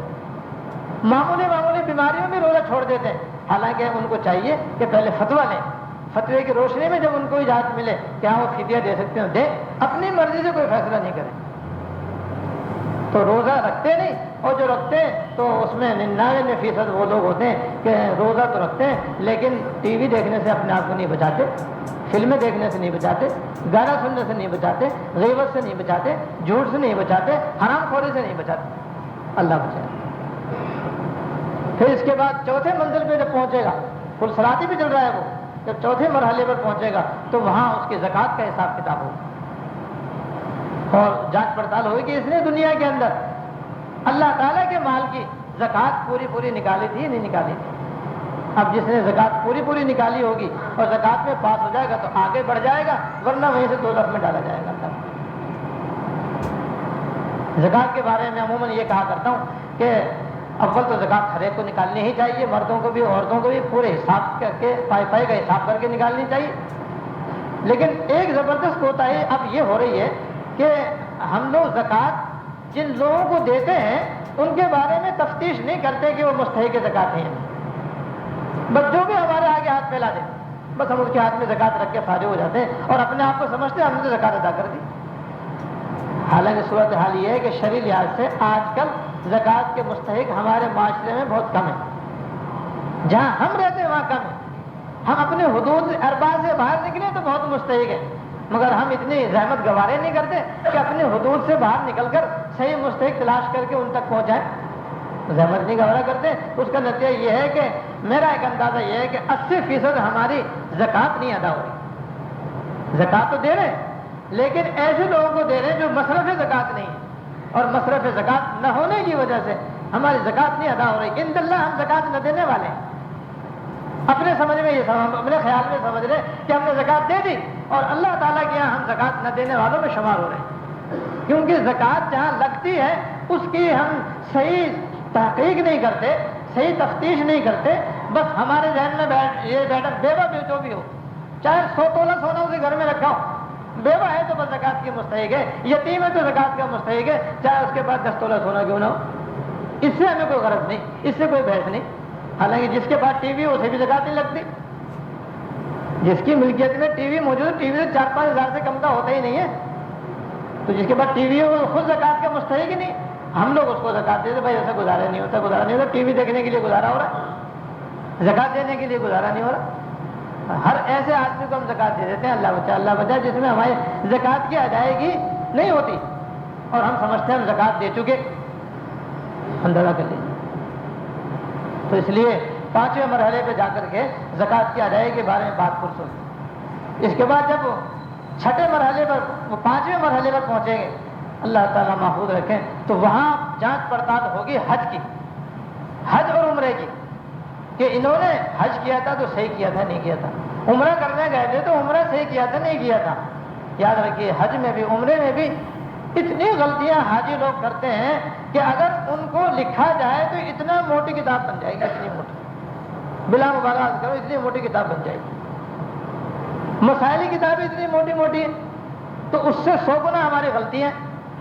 معمولی بیماریوں میں روزہ چھوڑ دیتے ہیں، حالانکہ ان کو چاہیے کہ پہلے فتویٰ لیں، فتوے کی روشنی میں جب ان کو اجازت ملے کہ ہاں وہ فدیہ دے سکتے ہیں دے، اپنی مرضی سے کوئی فیصلہ نہیں کریں۔ تو روزہ رکھتے نہیں، اور جو رکھتے ہیں تو اس میں 99% وہ لوگ ہوتے ہیں کہ روزہ تو رکھتے ہیں لیکن ٹی وی دیکھنے سے اپنے آپ کو نہیں بچاتے، فلمیں دیکھنے سے نہیں بچاتے، گانا سننے سے نہیں بچاتے، غیبت سے نہیں بچاتے، جھوٹ سے نہیں بچاتے، حرام خوری سے نہیں بچاتے، اللہ بچائے۔ پھر اس کے بعد چوتھے منزل پہ جب پہنچے گا، پل صراطی بھی چل رہا ہے وہ، جب چوتھے مرحلے پر پہنچے گا تو وہاں اس کی زکوٰۃ کا حساب کتاب ہوگا اور جانچ پڑتال ہوگی کہ اس نے دنیا کے اندر اللہ تعالیٰ کے مال کی زکوٰۃ پوری نکالی تھی یا نہیں نکالی تھی۔ اب جس نے زکوٰۃ پوری نکالی ہوگی اور زکوٰۃ میں پاس ہو جائے گا تو آگے بڑھ جائے گا، ورنہ وہیں سے دوزخ میں ڈالا جائے گا۔ زکوٰۃ کے بارے میں عموماً یہ کہا کرتا ہوں کہ اول تو زکوٰۃ ہر ایک کو نکالنی ہی چاہیے، مردوں کو بھی عورتوں کو بھی پورے حساب کر کے پائے کا حساب کر کے نکالنی چاہیے۔ لیکن ایک زبردست کوتاہی اب یہ ہو رہی ہے کہ ہم لوگ زکوٰۃ جن لوگوں کو دیتے ہیں ان کے بارے میں تفتیش نہیں کرتے کہ وہ مستحق زکوٰۃ ہیں، بس جو بھی ہمارے آگے ہاتھ پھیلا دے بس ہم اس کے ہاتھ میں زکوٰۃ رکھ کے فارغ ہو جاتے ہیں اور اپنے آپ کو سمجھتے ہیں ہم نے تو زکوٰۃ ادا کر دی۔ حالانکہ صورتحال یہ ہے کہ شرعی لحاظ سے آج کل زکوٰۃ کے مستحق ہمارے معاشرے میں بہت کم ہے، جہاں ہم رہتے ہیں وہاں کم ہے۔ ہم اپنے حدود اربا سے باہر نکلے تو بہت مستحق ہے، مگر ہم اتنی زحمت گوارے نہیں کرتے کہ اپنے حدود سے باہر نکل کر صحیح مستحق تلاش کر کے ان تک پہنچائیں، زحمت نہیں گوارا کرتے۔ اس کا نتیجہ یہ ہے کہ میرا ایک اندازہ یہ ہے کہ 80% ہماری زکوٰۃ نہیں ادا ہو رہی۔ زکوٰۃ تو دے رہے ہیں لیکن ایسے لوگوں کو دے رہے ہیں جو مصرف زکوٰۃ نہیں ہے، اور مصرف زکوٰۃ نہ ہونے کی وجہ سے ہماری زکوٰۃ نہیں ادا ہو رہی۔ ان اللہ ہم زکوٰۃ نہ دینے والے ہیں، اپنے سمجھ میں یہ اپنے خیال میں سمجھ رہے کہ ہم نے زکوٰۃ دے دی اور اللہ تعالیٰ کے یہاں ہم زکوٰۃ نہ دینے والوں میں شمار ہو رہے ہیں، کیونکہ زکوٰۃ جہاں لگتی ہے اس کی ہم صحیح تحقیق نہیں کرتے، صحیح تفتیش نہیں کرتے، بس ہمارے ذہن میں یہ بیٹھا بیوہ بھی جو بھی ہو، چاہے 100 تولہ سونا اسے گھر میں رکھا ہو، بیوہ ہے تو بس زکوٰۃ کی مستحق ہے، یتیم ہے تو زکوٰۃ کا مستحق ہے، چاہے اس کے پاس 10 تولہ سونا کیوں نہ ہو۔ اس سے ہمیں کوئی غرض نہیں، اس سے کوئی بحث نہیں۔ حالانکہ جس کے پاس ٹی وی ہو اسے بھی زکوٰۃ نہیں لگتی، جس کی ملکیت میں ٹی وی موجود ہے، ٹی وی 4-5 ہزار سے کم کا ہوتا ہی نہیں ہے، تو جس کے پاس ٹی وی ہو وہ خود زکوٰۃ کا مستحق ہی نہیں۔ ہم لوگ اس کو زکوٰۃ دیتے، بھائی ایسا گزارا نہیں ہوتا، ٹی وی دیکھنے کے لیے گزارا ہو رہا ہے، زکوٰۃ دینے کے لیے گزارا نہیں ہو رہا۔ ہر ایسے آدمی کو ہم زکوٰۃ دے دیتے ہیں، اللہ بچا جس میں ہماری زکوٰۃ کی ادائیگی نہیں ہوتی اور ہم سمجھتے ہیں ہم زکوٰۃ دے چکے، اندازہ کر لیجیے۔ تو اس لیے 5ویں مرحلے پہ جا کر کے زکوٰۃ کی ادائیگی کے بارے میں بات پرسوں۔ اس کے بعد جب 6 مرحلے پر 5ویں مرحلے پر پہنچیں گے، اللہ تعالیٰ محفوظ رکھیں، تو وہاں جانچ پڑتال ہوگی حج کی، حج اور عمرے کی، کہ انہوں نے حج کیا تھا تو صحیح کیا تھا نہیں کیا تھا، عمرہ کرنے گئے تھے تو عمرہ صحیح کیا تھا نہیں کیا تھا۔ یاد رکھیے حج میں بھی عمرے میں بھی اتنی غلطیاں حاجی لوگ کرتے ہیں کہ اگر ان کو لکھا جائے تو اتنا موٹی کتاب بن جائے گی، اتنی موٹی، بلا مبالغہ کرو اتنی موٹی کتاب بن جائے گی، مسائل کی کتابیں اتنی موٹی موٹی ہیں، تو اس سے 100 گنا ہماری غلطی ہیں۔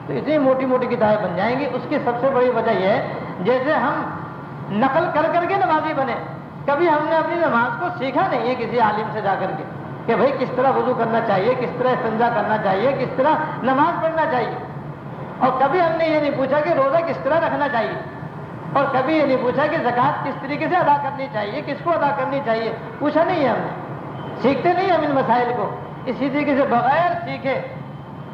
تو اتنی موٹی موٹی کتابیں بن جائیں گی. اس کی سب سے بڑی وجہ یہ ہے جیسے ہم نقل کر کر کے نمازی بنے, کبھی ہم نے اپنی نماز کو سیکھا نہیں ہے کسی عالم سے جا کر کے کہ بھائی کس طرح وضو کرنا چاہیے, کس طرح استنجا کرنا چاہیے, کس طرح نماز پڑھنا چاہیے. اور کبھی ہم نے یہ نہیں پوچھا کہ روزہ کس طرح رکھنا چاہیے, اور کبھی یہ نہیں پوچھا کہ زکوٰۃ کس طریقے سے ادا کرنی چاہیے, کس کو ادا کرنی چاہیے, پوچھا نہیں ہے ہم نے. سیکھتے نہیں ہم ان مسائل کو. اسی طریقے سے بغیر سیکھے,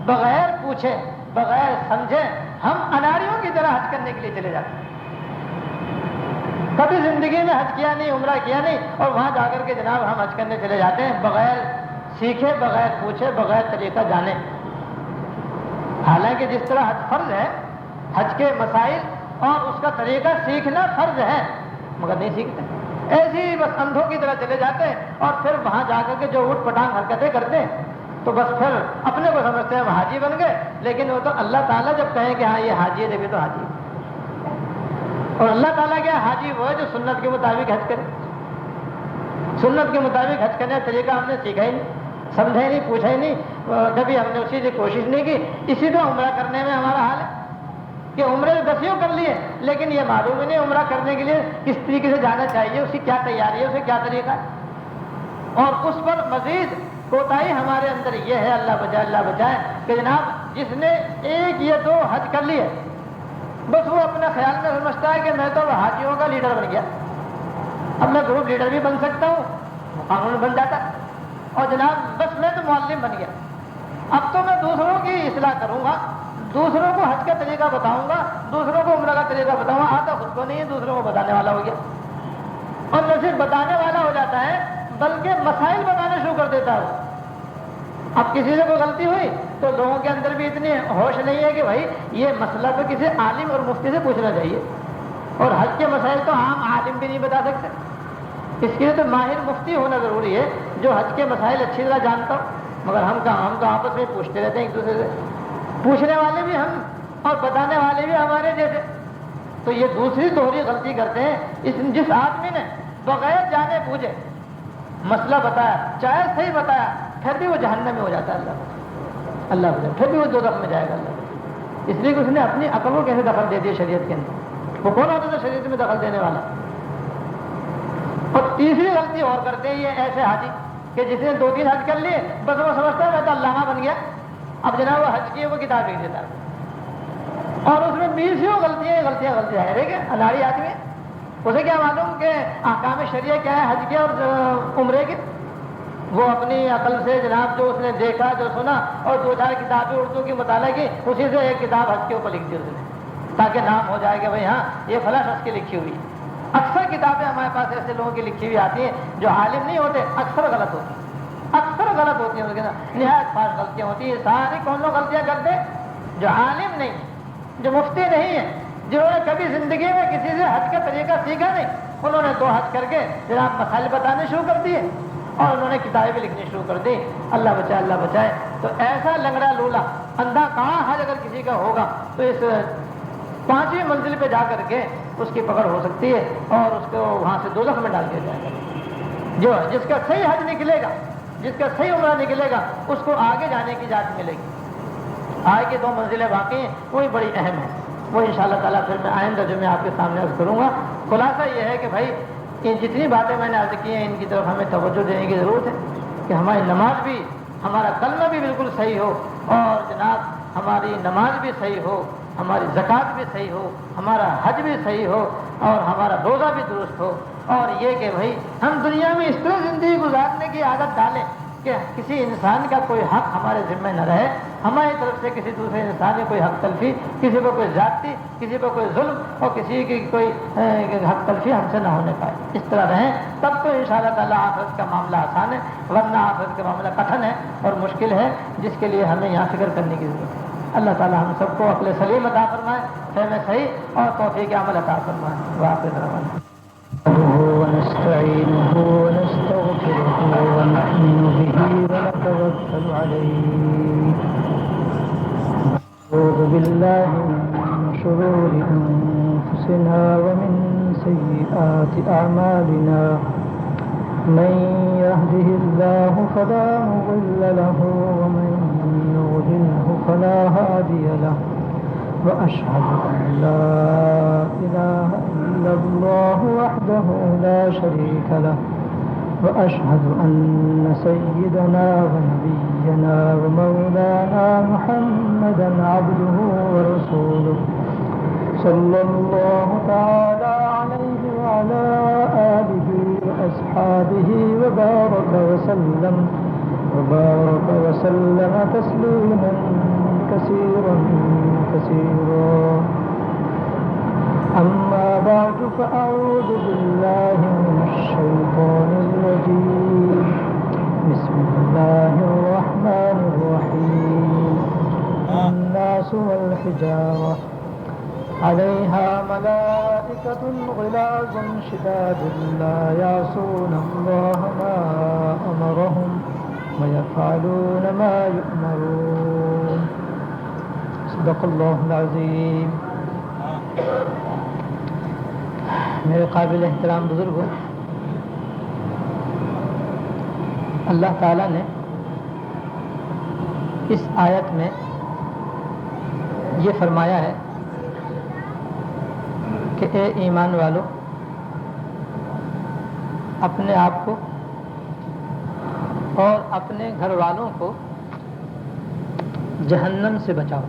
بغیر پوچھے, بغیر سمجھے ہم اناڑیوں کی طرح حج کرنے کے لیے چلے جاتے ہیں. کبھی زندگی میں حج کیا نہیں, عمرہ کیا نہیں, اور وہاں جا کر کے جناب ہم حج کرنے چلے جاتے ہیں بغیر سیکھے, بغیر پوچھے, بغیر طریقہ جانے. حالانکہ جس طرح حج فرض ہے, حج کے مسائل اور اس کا طریقہ سیکھنا فرض ہے, مگر نہیں سیکھتے. ایسے ہی بس اندھوں کی طرح چلے جاتے ہیں, اور پھر وہاں جا کر کے جو اٹھ پٹانگ حرکتیں کرتے ہیں تو بس پھر اپنے کو سمجھتے ہیں ہم حاجی بن گئے. لیکن وہ تو اللہ تعالیٰ جب کہیں کہ ہاں یہ حاجی ہے جبھی تو حاجی ہے. اور اللہ تعالیٰ کیا حاجی وہ ہے جو سنت کے مطابق حج کرے. سنت کے مطابق حج کرنے کا طریقہ ہم نے سیکھا ہی نہیں, سمجھا ہی نہیں, پوچھا ہی نہیں, کبھی ہم نے اسی سے کوشش نہیں کی. اسی طرح عمرہ کرنے میں ہمارا حال ہے کہ عمرے دسیوں کر لیے, لیکن یہ معلوم ہی نہیں عمرہ کرنے کے لیے کس طریقے سے جانا چاہیے, اس کی کیا تیاری ہے, اسے کیا طریقہ ہے. اور اس پر مزید کوتاہی ہمارے اندر یہ ہے, اللہ بچائے کہ جناب جس نے ایک یا دو حج کر لیے بس وہ اپنے خیال میں سمجھتا ہے کہ میں تو حاجیوں کا لیڈر بن گیا, اب میں گروپ لیڈر بھی بن سکتا ہوں, قانون بن جاتا, اور جناب بس میں تو معلم بن گیا, اب تو میں دوسروں کی اصلاح کروں گا, دوسروں کو حج کا طریقہ بتاؤں گا, دوسروں کو عمرہ کا طریقہ بتاؤں گا. آتا خود کو نہیں ہے, دوسروں کو بتانے والا ہو گیا. اور نہ صرف بتانے والا ہو جاتا ہے بلکہ مسائل بتانے شروع کر دیتا ہے. اب کسی سے کوئی غلطی ہوئی تو لوگوں کے اندر بھی اتنی ہوش نہیں ہے کہ بھائی یہ مسئلہ تو کسی عالم اور مفتی سے پوچھنا چاہیے, اور حج کے مسائل تو عام عالم بھی نہیں بتا سکتے. اس کے لیے تو ماہر مفتی ہونا ضروری ہے جو حج کے مسائل اچھی طرح جانتا ہو. مگر ہم تو آپس میں پوچھتے رہتے ہیں ایک دوسرے سے, پوچھنے والے بھی ہم اور بتانے والے بھی ہمارے جیسے. تو یہ دوسری دوہری غلطی کرتے ہیں. جس آدمی نے بغیر جانے بوجھے مسئلہ بتایا, چاہے صحیح بتایا, پھر بھی وہ جہنم میں ہو جاتا ہے. اللہ بچائے, پھر بھی وہ دوزخ میں جائے گا. اللہ اس لیے کہ اس نے اپنی عقل کو کیسے دخل دے دیا شریعت کے اندر. وہ کون ہوتا تھا شریعت میں دخل دینے والا؟ اور تیسری غلطی اور کرتے ہیں یہ ایسے حاجی کہ جس نے 2-3 حج کر لیے بس وہ سمجھتا ہے میں تو علامہ بن گیا, اب جناب وہ حج کی وہ کتاب لکھ دیتا ہے, اور اس میں 20 غلطیاں ہے. دیکھیں اناڑی آدمی, اسے کیا معلوم کہ احکام شریعہ کیا ہے حج کے اور عمرے کے. وہ اپنی عقل سے جناب جو اس نے دیکھا, جو سنا, اور 2-4 کتابیں اردو کی مطالعہ کی, اسی سے ایک کتاب حج کے اوپر لکھ دی اس نے, تاکہ نام ہو جائے کہ بھائی ہاں یہ فلاں شخص کی لکھی ہوئی. اکثر کتابیں ہمارے پاس ایسے لوگوں کی لکھی ہوئی آتی ہیں جو عالم نہیں ہوتے, اکثر غلط ہوتی ہیں, نہایت خاص غلطیاں ہوتی ہیں. ساری کون لوگ غلطیاں کرتے جو عالم نہیں, جو مفتی نہیں ہے, جنہوں نے کبھی زندگی میں کسی سے حج کا طریقہ سیکھا نہیں. انہوں نے 2 حج کر کے جناب مسائل بتانے شروع کر دیے اور انہوں نے کتابیں بھی لکھنی شروع کر دی. اللہ بچائے. تو ایسا لنگڑا لولا اندھا کہاں حج اگر کسی کا ہوگا تو اس 5ویں منزل پہ جا کر کے اس کی پکڑ ہو سکتی ہے اور اس کو وہاں سے دوزخ میں ڈال دیا جائے گا. جس کا صحیح حج نکلے گا, جس کا صحیح عمرہ نکلے گا, اس کو آگے جانے کی اجازت ملے گی. آگے کی 2 منزلیں باقی ہیں, وہی بڑی اہم ہیں. وہ انشاءاللہ تعالیٰ پھر میں آئندہ جو میں آپ کے سامنے عرض کروں گا. خلاصہ یہ ہے کہ بھائی یہ جتنی باتیں میں نے عرض کی ہیں ان کی طرف ہمیں توجہ دینے کی ضرورت ہے کہ ہماری نماز بھی, ہمارا کلمہ بھی بالکل صحیح ہو, اور جناب ہماری نماز بھی صحیح ہو, ہماری زکوٰۃ بھی صحیح ہو, ہمارا حج بھی صحیح ہو, اور ہمارا روزہ بھی درست ہو. اور یہ کہ بھائی ہم دنیا میں اس طرح زندگی گزارنے کی عادت ڈالیں کہ کسی انسان کا کوئی حق ہمارے ذمہ نہ رہے, ہماری طرف سے کسی دوسرے انسان کی کوئی حق تلفی, کسی کو کوئی زیادتی, کسی کو کوئی ظلم اور کسی کی کوئی حق تلفی ہم سے نہ ہونے پائے. اس طرح رہیں تب تو انشاءاللہ تعالیٰ آخرت کا معاملہ آسان ہے, ورنہ آخرت کا معاملہ کٹھن ہے اور مشکل ہے, جس کے لیے ہمیں یہاں فکر کرنے کی ضرورت ہے. اللہ تعالیٰ ہم سب کو عقل سلیم عطا فرمائے, فہم صحیح اور توفیق عمل عطا فرمائے. واقع رحمت ونستعينه ونستغفره ونؤمن به ونتوكل عليه. نعوذ بالله من شرور أنفسنا ومن سيئات أعمالنا. من يهده الله فلا مضل له ومن يضلله فلا هادي له. وأشهد أن لا إله إلا الله وحده لا شريك له وأشهد أن سيدنا ونبينا ومولانا محمدا عبده ورسوله صلى الله تعالى عليه وعلى آله وأصحابه وبارك وسلم تسليما كثيرا كثيرا. أما بعد فأعوذ بالله من الشيطان الرجيم. بسم الله الرحمن الرحيم. الناس والحجارة عليها ملائكة غلاظ شداد لا يعصون الله ما أمرهم ويفعلون ما يؤمرون. صدق الله العظيم. میرے قابل احترام بزرگوں، اللہ تعالیٰ نے اس آیت میں یہ فرمایا ہے کہ اے ایمان والو، اپنے آپ کو اور اپنے گھر والوں کو جہنم سے بچاؤ۔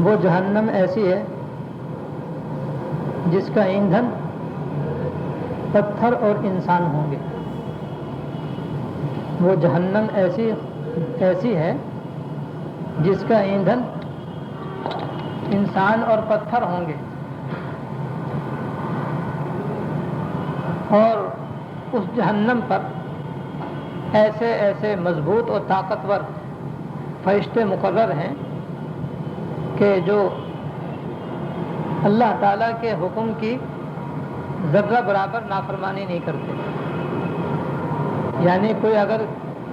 وہ جہنم ایسی ہے جس کا ایندھن پتھر اور انسان ہوں گے۔ وہ جہنم ایسی ہے جس کا ایندھن انسان اور پتھر ہوں گے، اور اس جہنم پر ایسے ایسے مضبوط اور طاقتور فرشتے مقرر ہیں کہ جو اللہ تعالیٰ کے حکم کی ذرہ برابر نافرمانی نہیں کرتے۔ یعنی کوئی اگر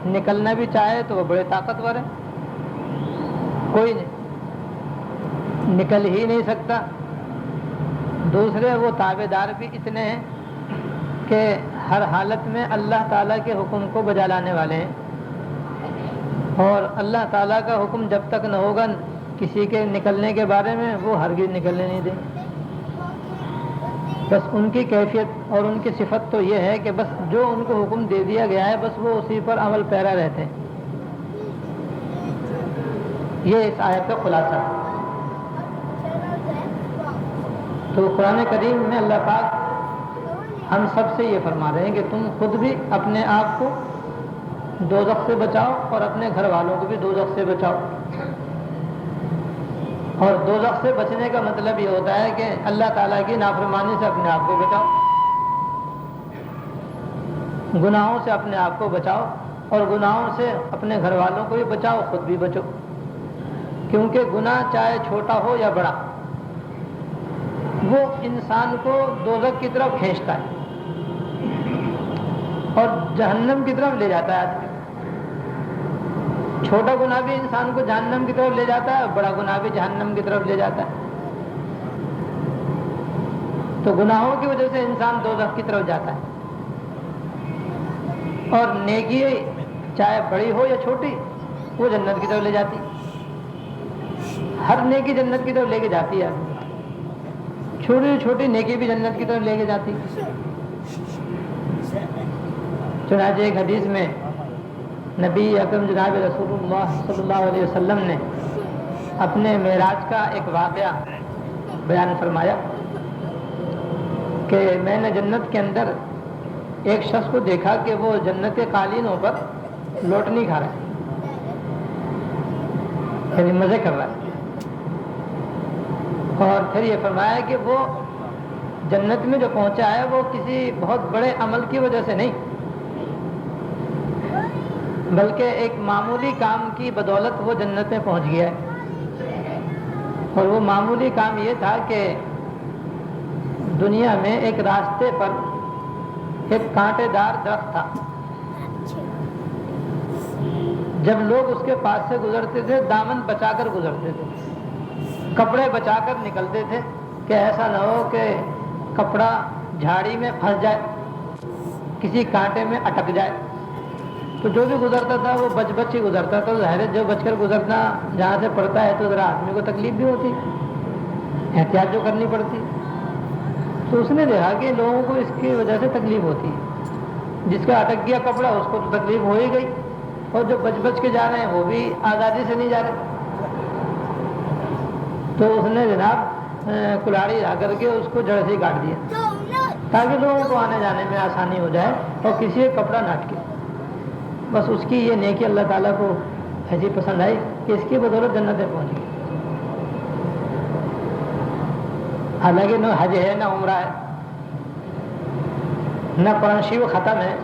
نکلنا بھی چاہے تو وہ بڑے طاقتور ہیں، کوئی نکل ہی نہیں سکتا۔ دوسرے وہ تابع دار بھی اتنے ہیں کہ ہر حالت میں اللہ تعالیٰ کے حکم کو بجا لانے والے ہیں، اور اللہ تعالیٰ کا حکم جب تک نہ ہوگا کسی کے نکلنے کے بارے میں وہ ہرگز نکلنے نہیں دیں۔ بس ان کی کیفیت اور ان کی صفت تو یہ ہے کہ بس جو ان کو حکم دے دیا گیا ہے بس وہ اسی پر عمل پیرا رہتے ہیں۔ یہ اس آیت کا خلاصہ ہے۔ تو قرآن کریم میں اللہ پاک ہم سب سے یہ فرما رہے ہیں کہ تم خود بھی اپنے آپ کو دوزخ سے بچاؤ اور اپنے گھر والوں کو بھی دوزخ سے بچاؤ۔ اور دوزخ سے بچنے کا مطلب یہ ہوتا ہے کہ اللہ تعالیٰ کی نافرمانی سے اپنے آپ کو بچاؤ، گناہوں سے اپنے آپ کو بچاؤ، اور گناہوں سے اپنے گھر والوں کو بھی بچاؤ، خود بھی بچو، کیونکہ گناہ چاہے چھوٹا ہو یا بڑا وہ انسان کو دوزخ کی طرف کھینچتا ہے اور جہنم کی طرف لے جاتا ہے آدمی۔ چھوٹا گناہ بھی انسان کو جہنم کی طرف لے جاتا ہے اور بڑا گناہ بھی جہنم کی طرف لے جاتا ہے۔ تو گناہوں کی وجہ سے انسان دوزخ کی طرف جاتا ہے، اور نیکی چاہے بڑی ہو یا چھوٹی وہ جنت کی طرف لے جاتی ہے۔ ہر نیکی جنت کی طرف لے کے جاتی ہے، چھوٹی چھوٹی نیکی بھی جنت کی طرف لے کے جاتی ہے۔ چنانچہ ایک حدیث میں نبی اکرم جناب رسول اللہ صلی اللہ علیہ وسلم نے اپنے معراج کا ایک واقعہ بیان فرمایا کہ میں نے جنت کے اندر ایک شخص کو دیکھا کہ وہ جنت کے قالینوں پر لوٹنی کھا رہا ہے، یعنی مزے کر رہا ہے۔ اور پھر یہ فرمایا کہ وہ جنت میں جو پہنچا ہے وہ کسی بہت بڑے عمل کی وجہ سے نہیں، بلکہ ایک معمولی کام کی بدولت وہ جنت میں پہنچ گیا ہے۔ اور وہ معمولی کام یہ تھا کہ دنیا میں ایک راستے پر ایک کانٹے دار درخت تھا، جب لوگ اس کے پاس سے گزرتے تھے دامن بچا کر گزرتے تھے، کپڑے بچا کر نکلتے تھے کہ ایسا نہ ہو کہ کپڑا جھاڑی میں پھنس جائے، کسی کانٹے میں اٹک جائے۔ تو جو بھی گزرتا تھا وہ بچ بچ ہی گزرتا تھا. ظاہر ہے جو بچ کر گزرنا جہاں سے پڑتا ہے تو ذرا آدمی کو تکلیف بھی ہوتی, احتیاط جو کرنی پڑتی. تو اس نے دیکھا کہ لوگوں کو اس کی وجہ سے تکلیف ہوتی ہے. جس کا اٹک گیا کپڑا اس کو تو تکلیف ہو ہی گئی, اور جو بچ بچ کے جا رہے ہیں وہ بھی آزادی سے نہیں جا رہے. تو اس نے جناب کلاڑی لا کر کے اس کو جڑ سے ہی کاٹ دیا تاکہ لوگوں کو آنے جانے میں آسانی ہو جائے اور کسی ایک کپڑا نہ اٹکے. بس اس کی یہ نیکی اللہ تعالیٰ کو ایسی پسند آئی کہ اس کی بدولت جنتیں پہنچ گئی. حالانکہ نہ حج ہے نہ عمرہ ہے, نہ قرآن شریف ختم ہے,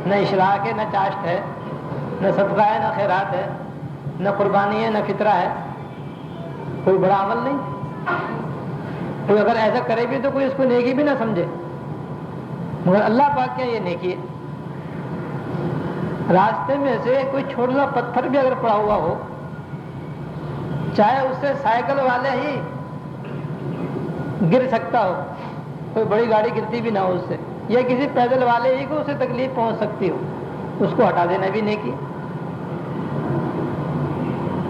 نہ اشراق ہے, نہ چاشت ہے, نہ صدقہ ہے, نہ خیرات ہے, نہ قربانی ہے, نہ فطرہ ہے. کوئی بڑا عمل نہیں. کوئی اگر ایسا کرے بھی تو کوئی اس کو نیکی بھی نہ سمجھے, مگر اللہ پاک کیا یہ نیکی ہے. راستے میں سے کوئی چھوٹا سا پتھر بھی اگر پڑا ہوا ہو, چاہے اس سے سائیکل والے ہی گر سکتا ہو, کوئی بڑی گاڑی گرتی بھی نہ ہو اس سے, یا کسی پیدل والے ہی کو اسے تکلیف پہنچ سکتی ہو, اس کو ہٹا دینا بھی نیکی.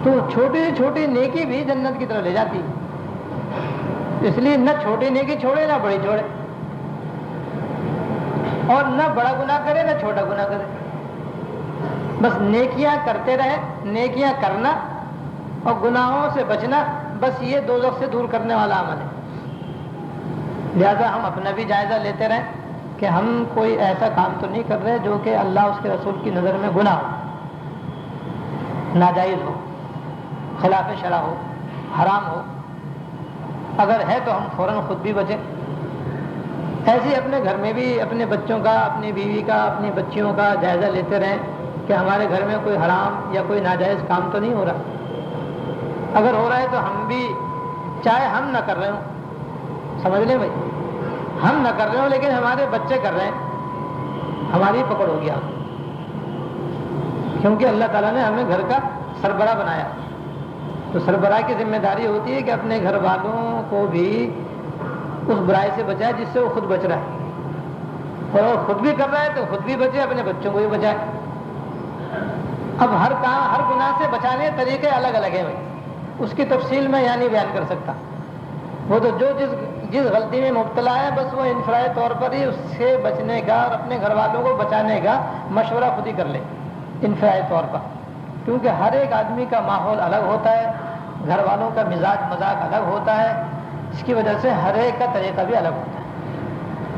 تو چھوٹی سے چھوٹی نیکی بھی جنت کی طرف لے جاتی. اس لیے نہ چھوٹی نیکی چھوڑے نہ بڑی چھوڑے, اور نہ بڑا گناہ کرے نہ چھوٹا گناہ کرے. بس نیکیاں کرتے رہے, نیکیاں کرنا اور گناہوں سے بچنا, بس یہ دوزخ سے دور کرنے والا عمل ہے. لہذا ہم اپنا بھی جائزہ لیتے رہیں کہ ہم کوئی ایسا کام تو نہیں کر رہے جو کہ اللہ اس کے رسول کی نظر میں گناہ ہو, ناجائز ہو, خلاف شرع ہو, حرام ہو. اگر ہے تو ہم فوراً خود بھی بچیں. ایسے اپنے گھر میں بھی اپنے بچوں کا, اپنی بیوی کا, اپنی بچیوں کا جائزہ لیتے رہیں کہ ہمارے گھر میں کوئی حرام یا کوئی ناجائز کام تو نہیں ہو رہا. اگر ہو رہا ہے تو ہم بھی, چاہے ہم نہ کر رہے ہوں, سمجھ لیں بھائی, ہم نہ کر رہے ہوں لیکن ہمارے بچے کر رہے ہیں, ہماری پکڑ ہو گیا. کیونکہ اللہ تعالیٰ نے ہمیں گھر کا سربراہ بنایا, تو سربراہ کی ذمہ داری ہوتی ہے کہ اپنے گھر والوں کو بھی اس برائی سے بچائے جس سے وہ خود بچ رہا ہے, اور خود بھی کر رہا ہے تو خود بھی بچے, اپنے بچوں کو بھی بچائے. اب ہر کام, ہر گناہ سے بچانے طریقے الگ الگ ہیں بھائی, اس کی تفصیل میں یہاں نہیں بیان کر سکتا. وہ تو جو جس غلطی میں مبتلا ہے بس وہ انفرادی طور پر ہی اس سے بچنے کا اور اپنے گھر والوں کو بچانے کا مشورہ خود ہی کر لے انفرادی طور پر. کیونکہ ہر ایک آدمی کا ماحول الگ ہوتا ہے, گھر والوں کا مزاج مذاق الگ ہوتا ہے, اس کی وجہ سے ہر ایک کا طریقہ بھی الگ ہوتا ہے.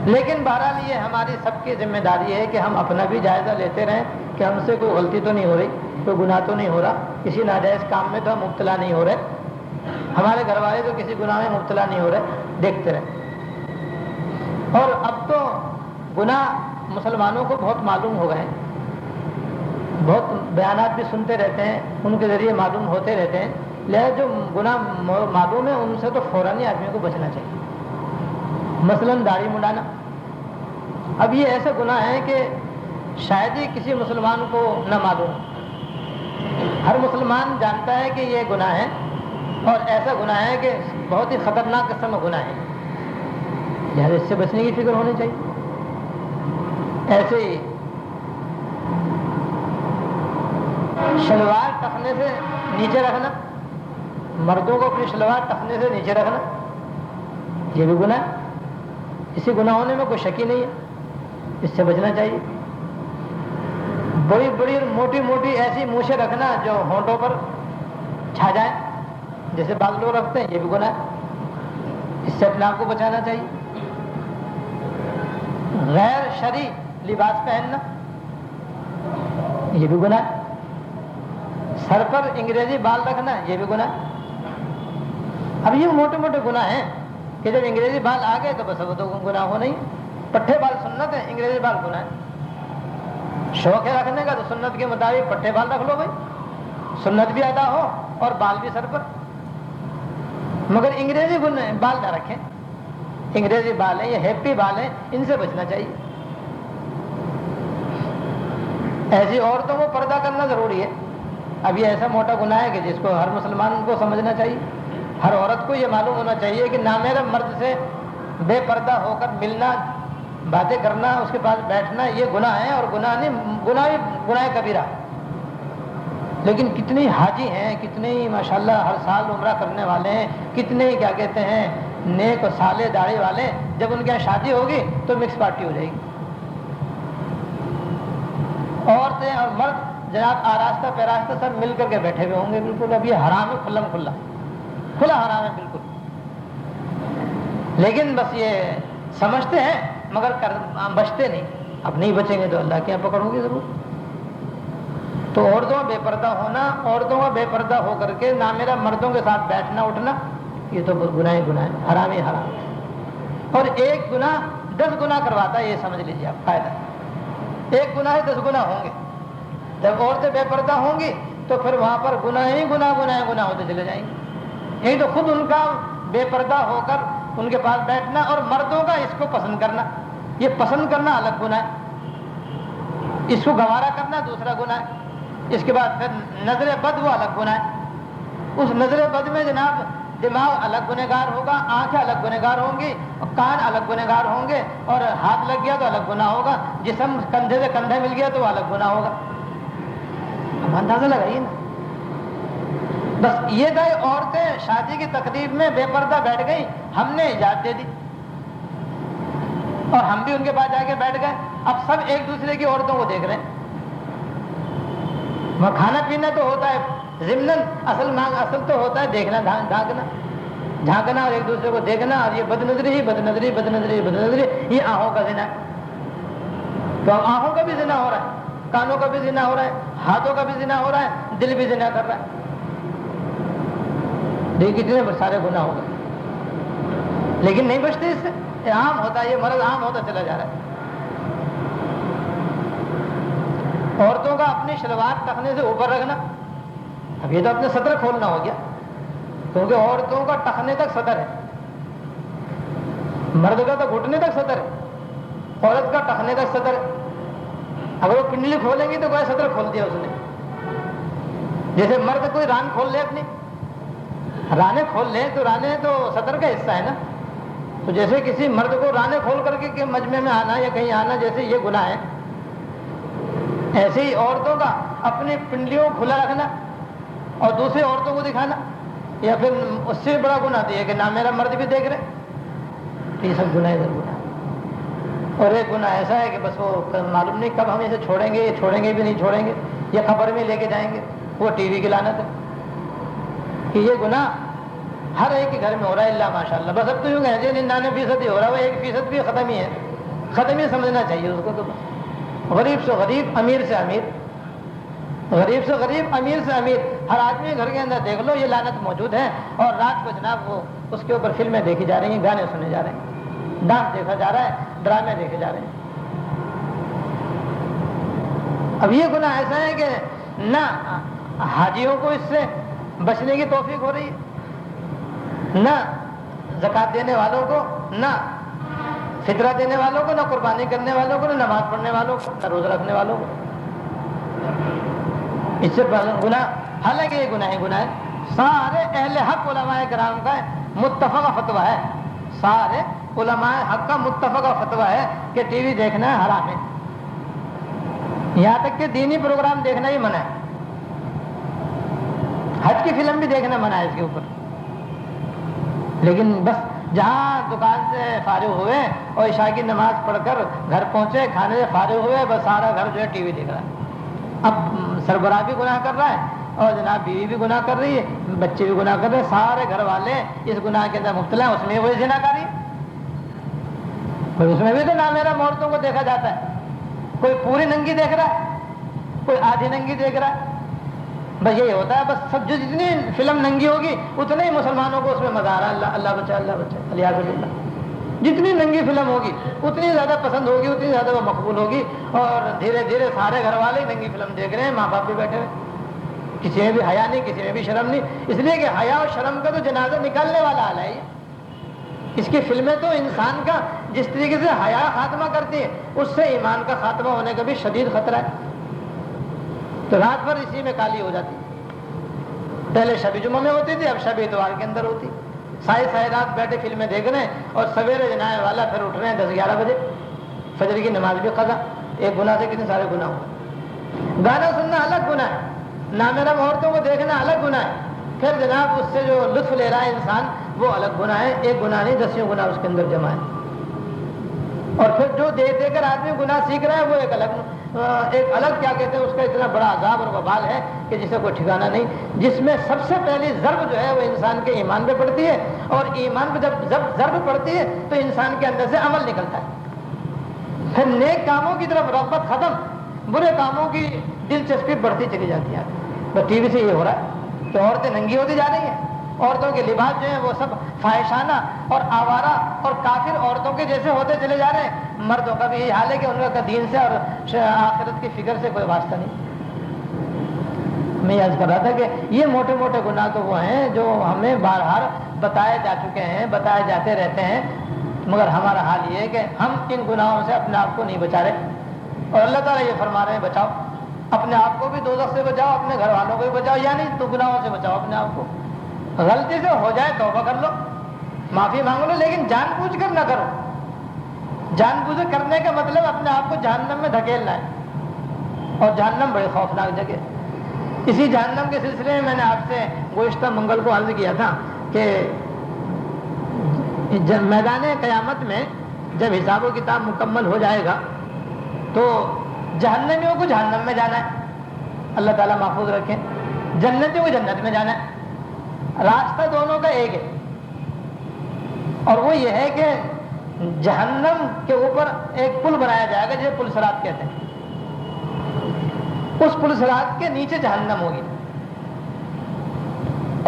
لیکن بہرحال یہ ہماری سب کی ذمہ داری ہے کہ ہم اپنا بھی جائزہ لیتے رہیں کہ ہم سے کوئی غلطی تو نہیں ہو رہی, کوئی گناہ تو نہیں ہو رہا, کسی ناجائز کام میں تو ہم مبتلا نہیں ہو رہے, ہمارے گھر والے تو کسی گناہ میں مبتلا نہیں ہو رہے, دیکھتے رہیں. اور اب تو گناہ مسلمانوں کو بہت معلوم ہو گئے, بہت بیانات بھی سنتے رہتے ہیں, ان کے ذریعے معلوم ہوتے رہتے ہیں. لہذا جو گناہ معلوم ہے ان سے تو فوراً ہی آدمی کو بچنا چاہیے. مثلاً داڑھی منڈانا, اب یہ ایسا گناہ ہے کہ شاید ہی کسی مسلمان کو نہ معلوم. ہر مسلمان جانتا ہے کہ یہ گناہ ہے, اور ایسا گناہ ہے کہ بہت ہی خطرناک قسم کا گناہ ہے, لہذا اس سے بچنے کی فکر ہونی چاہیے. ایسے ہی شلوار ٹخنے سے نیچے رکھنا, مردوں کو اپنی شلوار ٹخنے سے نیچے رکھنا, یہ بھی گناہ ہے. اسی گناہ ہونے میں کوئی شک ہی نہیں ہے, اس سے بچنا چاہیے. بڑی بڑی موٹی موٹی ایسی مونچھیں رکھنا جو ہونٹوں پر چھا جائیں, جیسے بعض لوگ رکھتے ہیں, یہ بھی گناہ ہے, اس سے اپنے آپ کو بچانا چاہیے. غیر شرعی لباس پہننا, یہ بھی گناہ ہے. سر پر انگریزی بال رکھنا, یہ بھی گناہ ہے. اب یہ موٹے موٹے گناہ ہیں کہ جب انگریزی بال آ گئے تو بس وہ تو گناہ ہو نہیں. پٹھے بال سنت ہے, انگریزی بال گناہ ہے. شوق ہے رکھنے کا تو سنت کے مطابق پٹھے بال رکھ لو بھائی, سنت بھی ادا ہو اور بال بھی سر پر. مگر انگریزی بال نہ رکھیں, انگریزی بال ہیں, یہ ہیپی بال ہیں, ان سے بچنا چاہیے. ایسی عورتوں کو پردہ کرنا ضروری ہے. اب یہ ایسا موٹا گناہ ہے کہ جس کو ہر مسلمان کو سمجھنا چاہیے. ہر عورت کو یہ معلوم ہونا چاہیے کہ نامیرا مرد سے بے پردہ ہو کر ملنا باتیں کرنا، اس کے پاس بیٹھنا یہ گناہ ہے، اور گناہ نہیں، گناہ کبیرہ. لیکن کتنے حاجی ہیں، کتنے ماشاءاللہ ہر سال عمرہ کرنے والے ہیں، کتنے کیا کہتے ہیں نیک و صالح داڑھی والے، جب ان کے یہاں شادی ہوگی تو مکس پارٹی ہو جائے گی. عورتیں اور مرد جناب آراستہ پیراستہ سب مل کر کے بیٹھے ہوئے ہوں گے بالکل. اب یہ حرام ہے، کھلا حرام ہے بالکل. لیکن بس یہ سمجھتے ہیں مگر بچتے نہیں. اب نہیں بچیں گے تو اللہ کے یہاں پکڑوں گی ضرور. تو عورتوں کا بے پردہ ہونا، عورتوں کا بے پردہ ہو کر کے نہ میرا مردوں کے ساتھ بیٹھنا اٹھنا، یہ تو گناہ ہے، حرام ہی حرام. اور ایک گناہ 10 گناہ کرواتا ہے، یہ سمجھ لیجیے آپ فائدہ. ایک گناہ 10 گناہ ہوں گے. جب عورتیں بے پردہ ہوں گی تو پھر وہاں پر گناہ ہوتے چلے جائیں گے. یہی تو خود ان کا بے پردہ ہو کر ان کے پاس بیٹھنا، اور مردوں کا اس کو پسند کرنا، یہ پسند کرنا الگ گناہ ہے. اس کو گوارا کرنا دوسرا گناہ ہے. اس کے بعد پھر نظر بد وہ الگ گناہ ہے. اس نظر بد میں جناب دماغ الگ گنہگار ہوگا، آنکھیں الگ گنہگار ہوں گی، کان الگ گنہگار ہوں گے، اور ہاتھ لگ گیا تو الگ گناہ ہوگا، جسم کندھے سے کندھے مل گیا تو وہ الگ گناہ ہوگا. ہم اندازہ لگائیے نا. بس یہ تھا عورتیں شادی کی تقریب میں بے پردہ بیٹھ گئی، ہم نے اجازت دے دی اور ہم بھی ان کے پاس جا کے بیٹھ گئے. اب سب ایک دوسرے کی عورتوں کو دیکھ رہے ہیں. وہاں کھانا پینا تو ہوتا ہے ضمناً، اصل تو ہوتا ہے دیکھنا، جھانکنا اور ایک دوسرے کو دیکھنا. اور یہ بد نظری یہ آنکھوں کا زنا. تو آنکھوں کا بھی زنا ہو رہا ہے، کانوں کا بھی زنا ہو رہا ہے، ہاتھوں کا بھی زنا ہو رہا ہے، دل بھی زنا کر رہا ہے. دیکھ کتنے سارے گناہ ہو گئے. لیکن نہیں بچتے اس سے. یہ عام ہوتا ہے، یہ مرض عام ہوتا چلا جا رہا ہے. عورتوں کا اپنی شلوار ٹخنے سے اوپر رکھنا، اب یہ تو اپنے صدر کھولنا ہو گیا، کیونکہ عورتوں کا ٹخنے تک صدر ہے، مرد کا تو گھٹنے تک صدر ہے، عورت کا ٹخنے تک صدر ہے. اگر وہ پنڈلی کھولیں گی تو کوئی صدر کھول دیا اس نے. جیسے مرد کوئی ران کھول لے، اپنی رانے کھول لے تو رانے تو صدر کا حصہ ہے نا. تو جیسے کسی مرد کو رانے کھول کر کے مجمع میں آنا یا کہیں آنا جیسے یہ گناہ ہے، ایسے ہی عورتوں کا اپنی پنڈلیوں کو کھلا رکھنا اور دوسری عورتوں کو دکھانا، یا پھر اس سے بڑا گناہ تو یہ کہ نہ میرا مرد بھی دیکھ رہے. یہ سب گناہ ادھر گناہ. اور ایک گناہ ایسا ہے کہ بس وہ معلوم نہیں کب ہم اسے چھوڑیں گے، یہ چھوڑیں گے بھی نہیں چھوڑیں گے، یا خبر میں لے کے جائیں گے. وہ ٹی وی کی لعنت ہے کہ یہ گناہ ہر ایک کے گھر میں ہو رہا ہے اللہ ماشاء اللہ. بس اب تو یوں کہ 99% ہی ہو رہا ہے، وہ 1% بھی ختم ہی ہے. ختم ہی سمجھنا چاہیے اس کو. تو غریب سے غریب، امیر سے امیر، غریب سے غریب، امیر سے امیر، ہر آدمی گھر کے اندر دیکھ لو یہ لعنت موجود ہے. اور رات کو جناب وہ اس کے اوپر فلمیں دیکھی جا رہی ہیں، گانے سنے جا رہے ہیں، ڈانس دیکھا جا رہا ہے، ڈرامے دیکھے جا رہے ہیں. اب یہ گناہ ایسا ہے کہ نہ حاجیوں کو اس سے بچنے کی توفیق ہو رہی ہے، نہ زکوٰۃ دینے والوں کو، نہ فطرہ دینے والوں کو، نہ قربانی کرنے والوں کو، نہ نماز پڑھنے والوں کو، نہ روزہ رکھنے والوں کو. اس سے گناہ، حالانکہ یہ گناہ ہے. سارے اہل حق علماء کرام کا متفقہ فتویٰ ہے، سارے علماء حق کا متفقہ فتویٰ ہے کہ ٹی وی دیکھنا حرام ہے. یہاں تک کہ دینی پروگرام دیکھنا ہی منع ہے. حج کی فلم بھی دیکھنا منع ہے اس کے اوپر. لیکن بس جہاں دکان سے فارغ ہوئے اور عشاء کی نماز پڑھ کر گھر پہنچے، کھانے سے فارغ ہوئے، بس سارا گھر جو ہے ٹی وی دیکھ رہا ہے. اب سربراہ بھی گناہ کر رہا ہے اور جناب بیوی بھی گناہ کر رہی ہے، بچے بھی گناہ کر رہے ہیں، سارے گھر والے اس گناہ کے اندر مبتلا ہیں. اس میں وہی زنا کاری ہے، اس میں بھی تو نام میرا عورتوں کو دیکھا جاتا ہے. کوئی پوری ننگی دیکھ رہا ہے، کوئی آدھی ننگی دیکھ رہا ہے. بس یہی ہوتا ہے. بس سب جو جتنی فلم ننگی ہوگی اتنے ہی مسلمانوں کو اس میں مزہ آ رہا ہے. اللہ بچا، اللہ بچا، الیاذ باللہ. جتنی ننگی فلم ہوگی اتنی زیادہ پسند ہوگی، اتنی زیادہ وہ مقبول ہوگی. اور دھیرے دھیرے سارے گھر والے ننگی فلم دیکھ رہے ہیں، ماں باپ بھی بیٹھے ہوئے. کسی میں بھی حیا نہیں، کسی میں بھی شرم نہیں. اس لیے کہ حیا اور شرم کا تو جنازہ نکالنے والا حال ہے. اس کی فلمیں تو انسان کا جس طریقے سے حیا خاتمہ کرتی ہیں، اس سے ایمان کا خاتمہ ہونے کا بھی شدید خطرہ ہے. تو رات بھر اسی میں کالی ہو جاتی. پہلے شب جمعہ میں ہوتی تھی، اب شب اتوار کے اندر ہوتی. سائے رات بیٹھے فلمیں دیکھ رہے ہیں اور سویرے جنانے والا پھر اٹھ رہے ہیں 10-11 بجے. فجر کی نماز بھی قضا، ایک گناہ سے کتنے سارے گناہ ہوئے۔ گانا سننا الگ گناہ ہے، نامحرم عورتوں کو دیکھنا الگ گناہ ہے، پھر جناب اس سے جو لطف لے رہا ہے انسان وہ الگ گناہ ہے، ایک گناہ نہیں دسیوں گناہ اس کے اندر جمع ہے۔ اور پھر جو دے دے کر آدمی گناہ سیکھ رہا ہے وہ ایک الگ کیا کہتے ہیں اس کا اتنا بڑا عذاب اور وبال ہے کہ جسے کوئی ٹھکانہ نہیں، جس میں سب سے پہلی ضرب جو ہے وہ انسان کے ایمان پہ پڑتی ہے، اور ایمان پہ جب ضرب پڑتی ہے تو انسان کے اندر سے عمل نکلتا ہے، پھر نیک کاموں کی طرف رغبت ختم، برے کاموں کی دلچسپی بڑھتی چلی جاتی ہے۔ بس ٹی وی سے یہ ہو رہا ہے کہ عورتیں ننگی ہوتی جا رہی ہیں، عورتوں کے لباس جو ہیں وہ سب فاحشانہ اور آوارہ اور کافر عورتوں کے جیسے ہوتے چلے جا رہے ہیں۔ مردوں کا بھی یہی حال ہے کہ ان کا دین سے اور آخرت کی فکر سے کوئی واسطہ نہیں۔ میں یاد کر رہا تھا کہ یہ موٹے موٹے گناہ تو وہ ہیں جو ہمیں بار بتائے جا چکے ہیں، بتائے جاتے رہتے ہیں، مگر ہمارا حال یہ ہے کہ ہم ان گناہوں سے اپنے آپ کو نہیں بچا رہے، اور اللہ تعالیٰ یہ فرما رہے ہیں بچاؤ اپنے آپ کو بھی دوزخ سے بچاؤ، اپنے گھر والوں کو بھی بچاؤ، یعنی تو گناہوں سے بچاؤ اپنے آپ کو۔ غلطی سے ہو جائے توبہ کر لو، معافی مانگ لو، لیکن جان بوجھ کر نہ کرو۔ جان بوجھ کرنے کا مطلب اپنے آپ کو جہنم میں دھکیلنا ہے، اور جہنم بڑی خوفناک جگہ ہے۔ اسی جہنم کے سلسلے میں نے آپ سے گزشتہ منگل کو عرض کیا تھا کہ میدان قیامت میں جب حساب و کتاب مکمل ہو جائے گا تو جہنمیوں کو جہنم میں جانا ہے، اللہ تعالیٰ محفوظ رکھیں، جنتیوں کو جنت میں جانا ہے، راستہ دونوں کا ایک ہے، اور وہ یہ ہے کہ جہنم کے اوپر ایک پل بنایا جائے گا جسے پل صراط کہتے ہیں، اس پل صراط کے نیچے جہنم ہوگی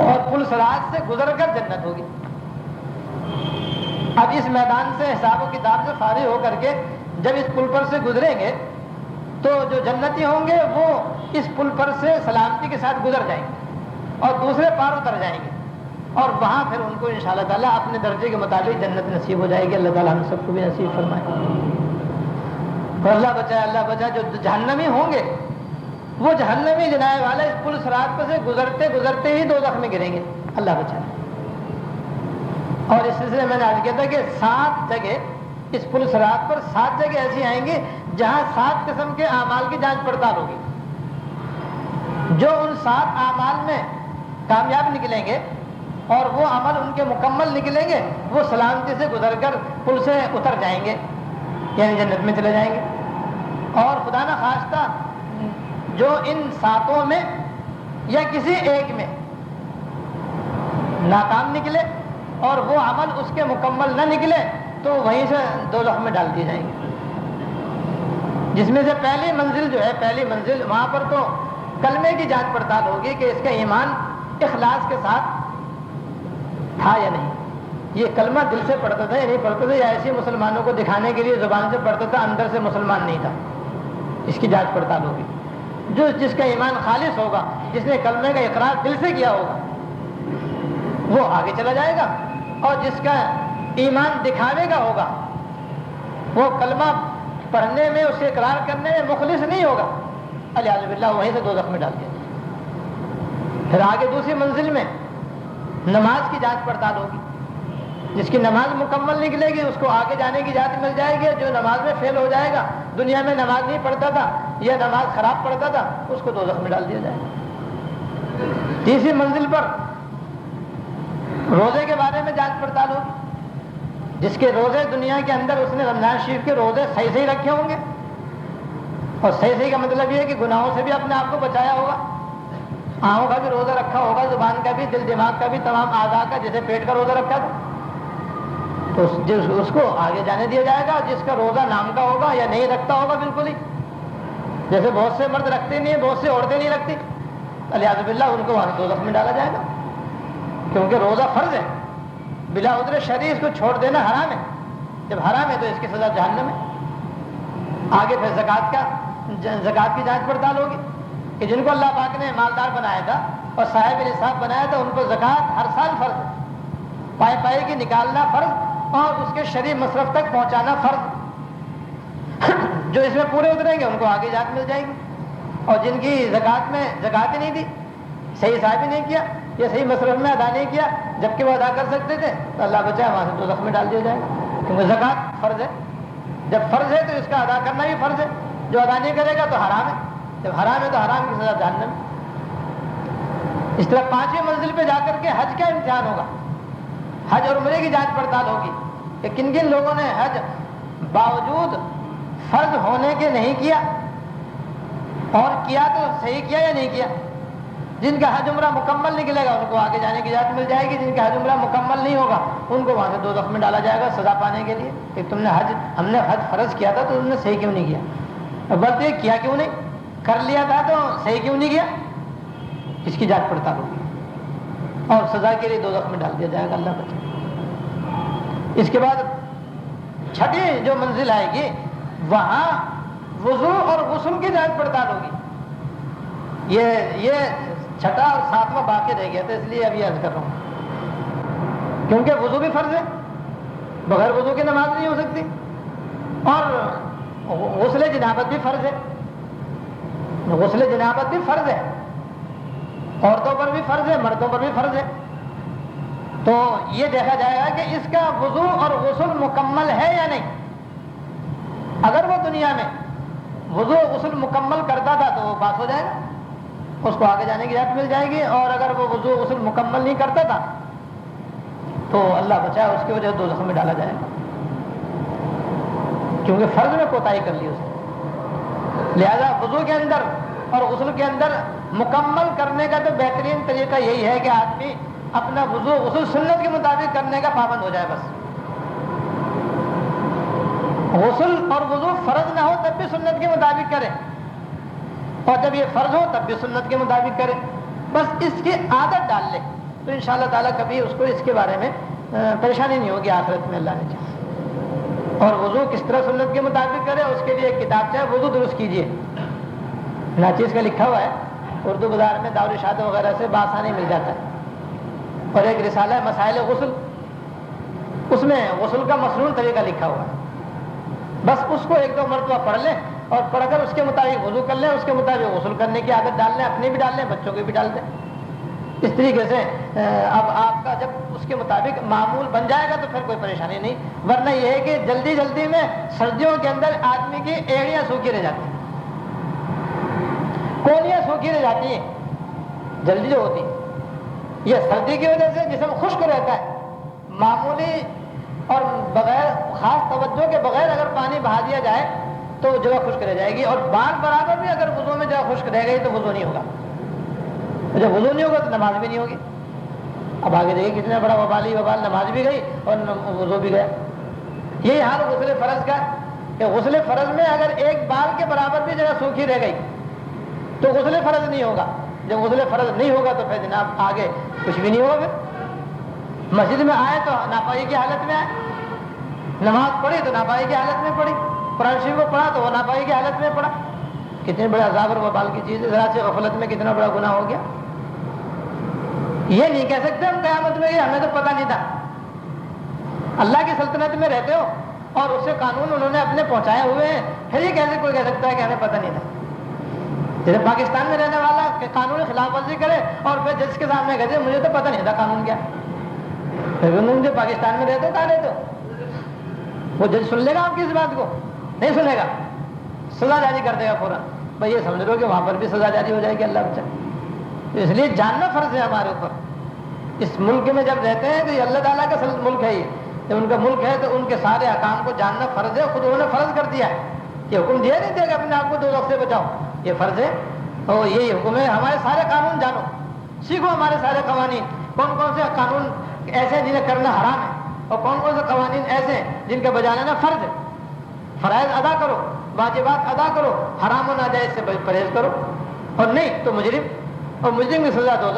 اور پل صراط سے گزر کر جنت ہوگی۔ اب اس میدان سے حساب و کتاب سے فارغ ہو کر کے جب اس پل پر سے گزریں گے تو جو جنتی ہوں گے وہ اس پل پر سے سلامتی کے ساتھ گزر جائیں گے اور دوسرے پار اتر جائیں گے، اور وہاں پھر ان کو انشاءاللہ تعالیٰ اپنے درجے کے مطابق جنت نصیب ہو جائے گی۔ اللہ تعالیٰ ہم سب کو بھی نصیب فرمائے۔ اور اللہ بچائے جو جہنمی ہوں گے وہ جہنمی جنائے والا اس پل صراط پر سے گزرتے گزرتے ہی دوزخ میں گریں گے، اللہ بچائے۔ اور اس سلسلے میں نے آج کیا تھا کہ 7 جگہ اس پل صراط پر 7 جگہ ایسی آئیں گی جہاں 7 قسم کے اعمال کی جانچ پڑتال ہوگی۔ جو ان 7 اعمال میں کامیاب نکلیں گے اور وہ عمل ان کے مکمل نکلیں گے وہ سلامتی سے گزر کر پل سے اتر جائیں گے، یعنی جنت میں چلے جائیں گے۔ اور خدا نہ خواستہ جو ان 7 میں یا کسی ایک میں ناکام نکلے اور وہ عمل اس کے مکمل نہ نکلے تو وہیں سے دوزخ میں ڈال دیے جائیں گے، جس میں سے پہلی منزل جو ہے، پہلی منزل وہاں پر تو کلمے کی جانچ پڑتال ہوگی کہ اس کا ایمان اخلاص کے ساتھ تھا یا نہیں، یہ کلمہ دل سے پڑھتا تھا یا نہیں پڑھتا تھا، یا ایسے مسلمانوں کو دکھانے کے لیے زبان سے پڑھتا تھا، اندر سے مسلمان نہیں تھا، اس کی جانچ پڑتال ہوگی۔ جس کا ایمان خالص ہوگا، جس نے کلمے کا اقرار دل سے کیا ہوگا وہ آگے چلا جائے گا، اور جس کا ایمان دکھاوے کا ہوگا وہ کلمہ پڑھنے میں، اس کے اقرار کرنے میں مخلص نہیں ہوگا، الیاذ باللہ وہیں سے دوزخ میں ڈال دیا۔ پھر آگے دوسری منزل میں نماز کی جانچ پڑتال ہوگی، جس کی نماز مکمل نکلے گی اس کو آگے جانے کی اجازت مل جائے گی، جو نماز میں فیل ہو جائے گا، دنیا میں نماز نہیں پڑھتا تھا یا نماز خراب پڑھتا تھا، اس کو دوزخ میں ڈال دیا جائے گا۔ تیسری منزل پر روزے کے بارے میں جانچ پڑتال ہوگی، جس کے روزے دنیا کے اندر اس نے رمضان شریف کے روزے صحیح رکھے ہوں گے، اور صحیح کا مطلب یہ ہے کہ گناہوں سے بھی اپنے آپ کو بچایا ہوگا، آنکھوں کا بھی روزہ رکھا ہوگا، زبان کا بھی، دل دماغ کا بھی، تمام اعضاء کا، جیسے پیٹ کا روزہ رکھا تھا، تو اس کو آگے جانے دیا جائے گا۔ جس کا روزہ نام کا ہوگا یا نہیں رکھتا ہوگا بالکل ہی، جیسے بہت سے مرد رکھتے نہیں ہیں، بہت سے عورتیں نہیں رکھتی، الیاذ باللہ ان کو وہاں دوزخ میں ڈالا جائے گا، کیونکہ روزہ فرض ہے، بلا عذر شرعی اس کو چھوڑ دینا حرام ہے، جب حرام ہے تو اس کی سزا جہنم ہے۔ آگے پھر زکوٰۃ کی جانچ پڑتال ہوگی کہ جن کو اللہ پاک نے مالدار بنایا تھا اور صاحب نصاب بنایا تھا ان کو زکوٰۃ ہر سال فرض ہے، پائے پائے کی نکالنا فرض اور اس کے شرعی مصرف تک پہنچانا فرض۔ جو اس میں پورے اتریں گے ان کو آگے جانچ مل جائے گی، اور جن کی زکوٰۃ میں زکوٰۃ ہی نہیں دی، صحیح حساب ہی نہیں کیا یا صحیح مصرف میں ادا نہیں کیا جبکہ وہ ادا کر سکتے تھے، تو اللہ بچائے وہاں سے دوزخ میں ڈال دیا جائے گا، کیونکہ زکوٰۃ فرض ہے۔ جب فرض ہے تو اس کا ادا کرنا بھی فرض ہے، جو ادا نہیں کرے گا تو حرام ہے، جب حرام ہے تو حرام کی سزا جہنم ہے۔ اس طرح 5ویں منزل پہ جا کر کے حج کا امتحان ہوگا، حج اور عمرے کی جانچ پڑتال ہوگی کہ کن کن لوگوں نے حج باوجود فرض ہونے کے نہیں کیا، اور کیا تو صحیح کیا یا نہیں کیا۔ جن کا حج عمرہ مکمل نکلے گا ان کو آگے جانے کی اجازت مل جائے گی، جن کا حج عمرہ مکمل نہیں ہوگا ان کو وہاں سے دوزخ میں ڈالا جائے گا سزا پانے کے لیے کہ ہم نے حج فرض کیا تھا تو تم نے صحیح کیوں نہیں کیا، اور بلکہ کیا کیوں نہیں، کر لیا تھا تو صحیح کیوں نہیں کیا۔ اس کی جانچ پڑتال ہوگی اور سزا کے لیے دوزخ میں ڈال دیا جائے گا، اللہ بچائے۔ اس کے بعد 6ٹھی جو منزل آئے گی وہاں وضو اور غسل کی جانچ پڑتال ہوگی۔ یہ 6واں اور 7واں باقی رہ گیا تھا، اس لیے ابھی عرض کر رہا ہوں، کیونکہ وضو بھی فرض ہے، بغیر وضو کی نماز نہیں ہو سکتی، اور غسل جنابت بھی فرض ہے، غسل جنابت بھی فرض ہے، عورتوں پر بھی فرض ہے، مردوں پر بھی فرض ہے۔ تو یہ دیکھا جائے گا کہ اس کا وضو اور غسل مکمل ہے یا نہیں۔ اگر وہ دنیا میں وضو غسل مکمل کرتا تھا تو وہ پاس ہو جائے گا، اس کو آگے جانے کی اجازت مل جائے گی، اور اگر وہ وضو غسل مکمل نہیں کرتا تھا تو اللہ بچائے اس کی وجہ سے دوزخ میں ڈالا جائے گا، کیونکہ فرض میں کوتاہی کر لی اس نے۔ لہذا وضو کے اندر اور غسل کے اندر مکمل کرنے کا تو بہترین طریقہ یہی ہے کہ آدمی اپنا وضو غسل سنت کے مطابق کرنے کا پابند ہو جائے بس۔ غسل اور وضو فرض نہ ہو تب بھی سنت کے مطابق کرے، اور جب یہ فرض ہو تب بھی سنت کے مطابق کرے، بس اس کی عادت ڈال لے تو انشاءاللہ تعالیٰ کبھی اس کو اس کے بارے میں پریشانی نہیں ہوگی آخرت میں، اللہ نے چاہا۔ اور وضو کس طرح سنت کے مطابق کرے اس کے لیے ایک کتاب چاہے وضو درست کیجیے، ناچیز کا لکھا ہوا ہے، اردو بازار میں دارالارشاد وغیرہ سے بآسانی مل جاتا ہے، اور ایک رسالہ ہے مسائل غسل، اس میں غسل کا مسنون طریقہ لکھا ہوا ہے، بس اس کو 1-2 مرتبہ پڑھ لیں اور پڑھ کر اس کے مطابق وضو کر لیں، اس کے مطابق غسل کرنے کی عادت ڈال لیں، اپنی بھی ڈال لیں بچوں کی بھی ڈال دیں۔ اس طریقے سے اب آپ کا جب اس کے مطابق معمول بن جائے گا تو پھر کوئی پریشانی نہیں، ورنہ یہ ہے کہ جلدی جلدی میں سردیوں کے اندر آدمی کی ایڑیاں سوکھی رہ جاتی ہیں، کونیاں سوکھی رہ جاتی ہیں جلدی جو ہوتی ہیں، یہ سردی کی وجہ سے جسم خشک رہتا ہے، معمولی اور بغیر خاص توجہ کے بغیر اگر پانی بہا دیا جائے تو جگہ خشک رہ جائے گی، اور بار برابر بھی اگر وضو میں جگہ خشک رہ گئی تو وضو نہیں ہوگا، جب وضو نہیں ہوگا تو نماز بھی نہیں ہوگی۔ اب آگے دیکھیے کتنا بڑا وبال، نماز بھی گئی اور وضو بھی گیا۔ یہی حال غسل فرض کا کہ غسل فرض میں اگر ایک بال کے برابر بھی جگہ سوکھی رہ گئی تو غسل فرض نہیں ہوگا، جب غسل فرض نہیں ہوگا تو پھر جناب آگے کچھ بھی نہیں ہوگا۔ پھر مسجد میں آئے تو ناپاکی کی حالت میں آئے، نماز پڑھی تو ناپاکی کی حالت میں پڑھی، قرآن شریف کو پڑھا تو وہ ناپاکی کی حالت میں پڑھا، کتنے بڑے عذاب اور وبال کی چیز ہے، ذرا سے غفلت میں کتنا بڑا گناہ ہو گیا۔ یہ نہیں کہہ سکتے ہم قیامت میں کہ ہمیں تو پتہ نہیں تھا، اللہ کی سلطنت میں رہتے ہو اور اس سے قانون انہوں نے اپنے پہنچائے ہوئے ہیں، پھر یہ کیسے کوئی کہہ سکتا ہے کہ ہمیں پتہ نہیں تھا۔ جیسے پاکستان میں رہنے والا کہ قانون خلاف ورزی کرے اور پھر جج کے سامنے کہتے مجھے تو پتہ نہیں تھا قانون کیا، پھر مجھے پاکستان میں رہتے کہاں رہتے ہو، وہ جج سن لے گا آپ کی اس بات کو؟ نہیں سنے گا، سزا جاری کر دے گا فوراً۔ بھائی یہ سمجھ لو کہ وہاں پر بھی سزا جاری ہو جائے گی، اللہ بچائے۔ اس لیے جاننا فرض ہے ہمارے اوپر، اس ملک میں جب رہتے ہیں تو یہ اللہ تعالیٰ کا ملک ہے، یہ جب ان کا ملک ہے تو ان کے سارے احکام کو جاننا فرض ہے، خود انہوں نے فرض کر دیا ہے، یہ حکم دیا نہیں دیا کہ اپنے آپ کو دوزخ سے بچاؤ، یہ فرض ہے اور یہی حکم ہے ہمارے سارے قانون جانو، سیکھو ہمارے سارے قوانین، کون کون سے قانون ایسے ہیں جنہیں کرنا حرام ہے اور کون کون سے قوانین ایسے ہیں جن کا بجا لینا فرض ہے۔ فرائض ادا کرو، واجبات ادا کرو، حرام و ناجائز سے پرہیز کرو، اور نہیں تو مجرم، اور مجرم کی سزا دو،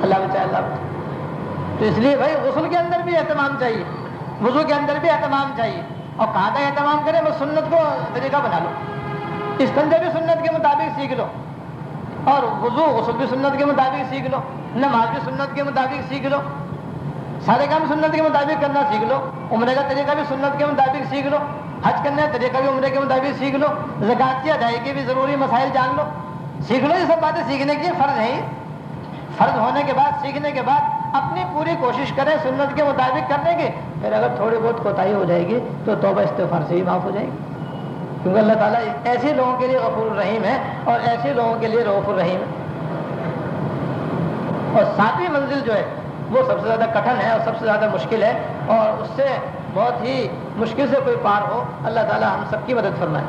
اللہ بچائے، اللہ بچائے۔ تو اس لیے بھائی غسل کے اندر بھی اہتمام چاہیے، وضو کے اندر بھی اہتمام چاہیے، اور کہاں تک اہتمام کریں بس سنت کو طریقہ بنا لو، استنجا بھی سنت کے مطابق سیکھ لو، اور وضو غسل بھی سنت کے مطابق سیکھ لو، نماز بھی سنت کے مطابق سیکھ لو، سارے کام سنت کے مطابق کرنا سیکھ لو، عمرے کا طریقہ بھی سنت کے مطابق سیکھ لو، حج کرنے کا طریقہ بھی عمرے کے مطابق سیکھ لو، زکوٰۃ کی ادائیگی بھی ضروری مسائل جان لو، سیکھ لو، یہ سب باتیں سیکھنے کی فرض ہے، فرض ہونے کے بعد سیکھنے کے بعد اپنی پوری کوشش کریں سنت کے مطابق کرنے کی. پھر اگر تھوڑی بہت کوتاہی ہو جائے گی تو توبہ استغفار سے ہی معاف ہو جائے گی, کیونکہ اللہ تعالیٰ ایسے لوگوں کے لیے غفور الرحیم ہے اور ایسے لوگوں کے لیے رؤوف الرحیم ہے. اور 7ویں منزل جو ہے وہ سب سے زیادہ کٹھن ہے اور سب سے زیادہ مشکل ہے, اور اس سے بہت ہی مشکل سے کوئی پار ہو. اللہ تعالیٰ ہم سب کی مدد فرمائے.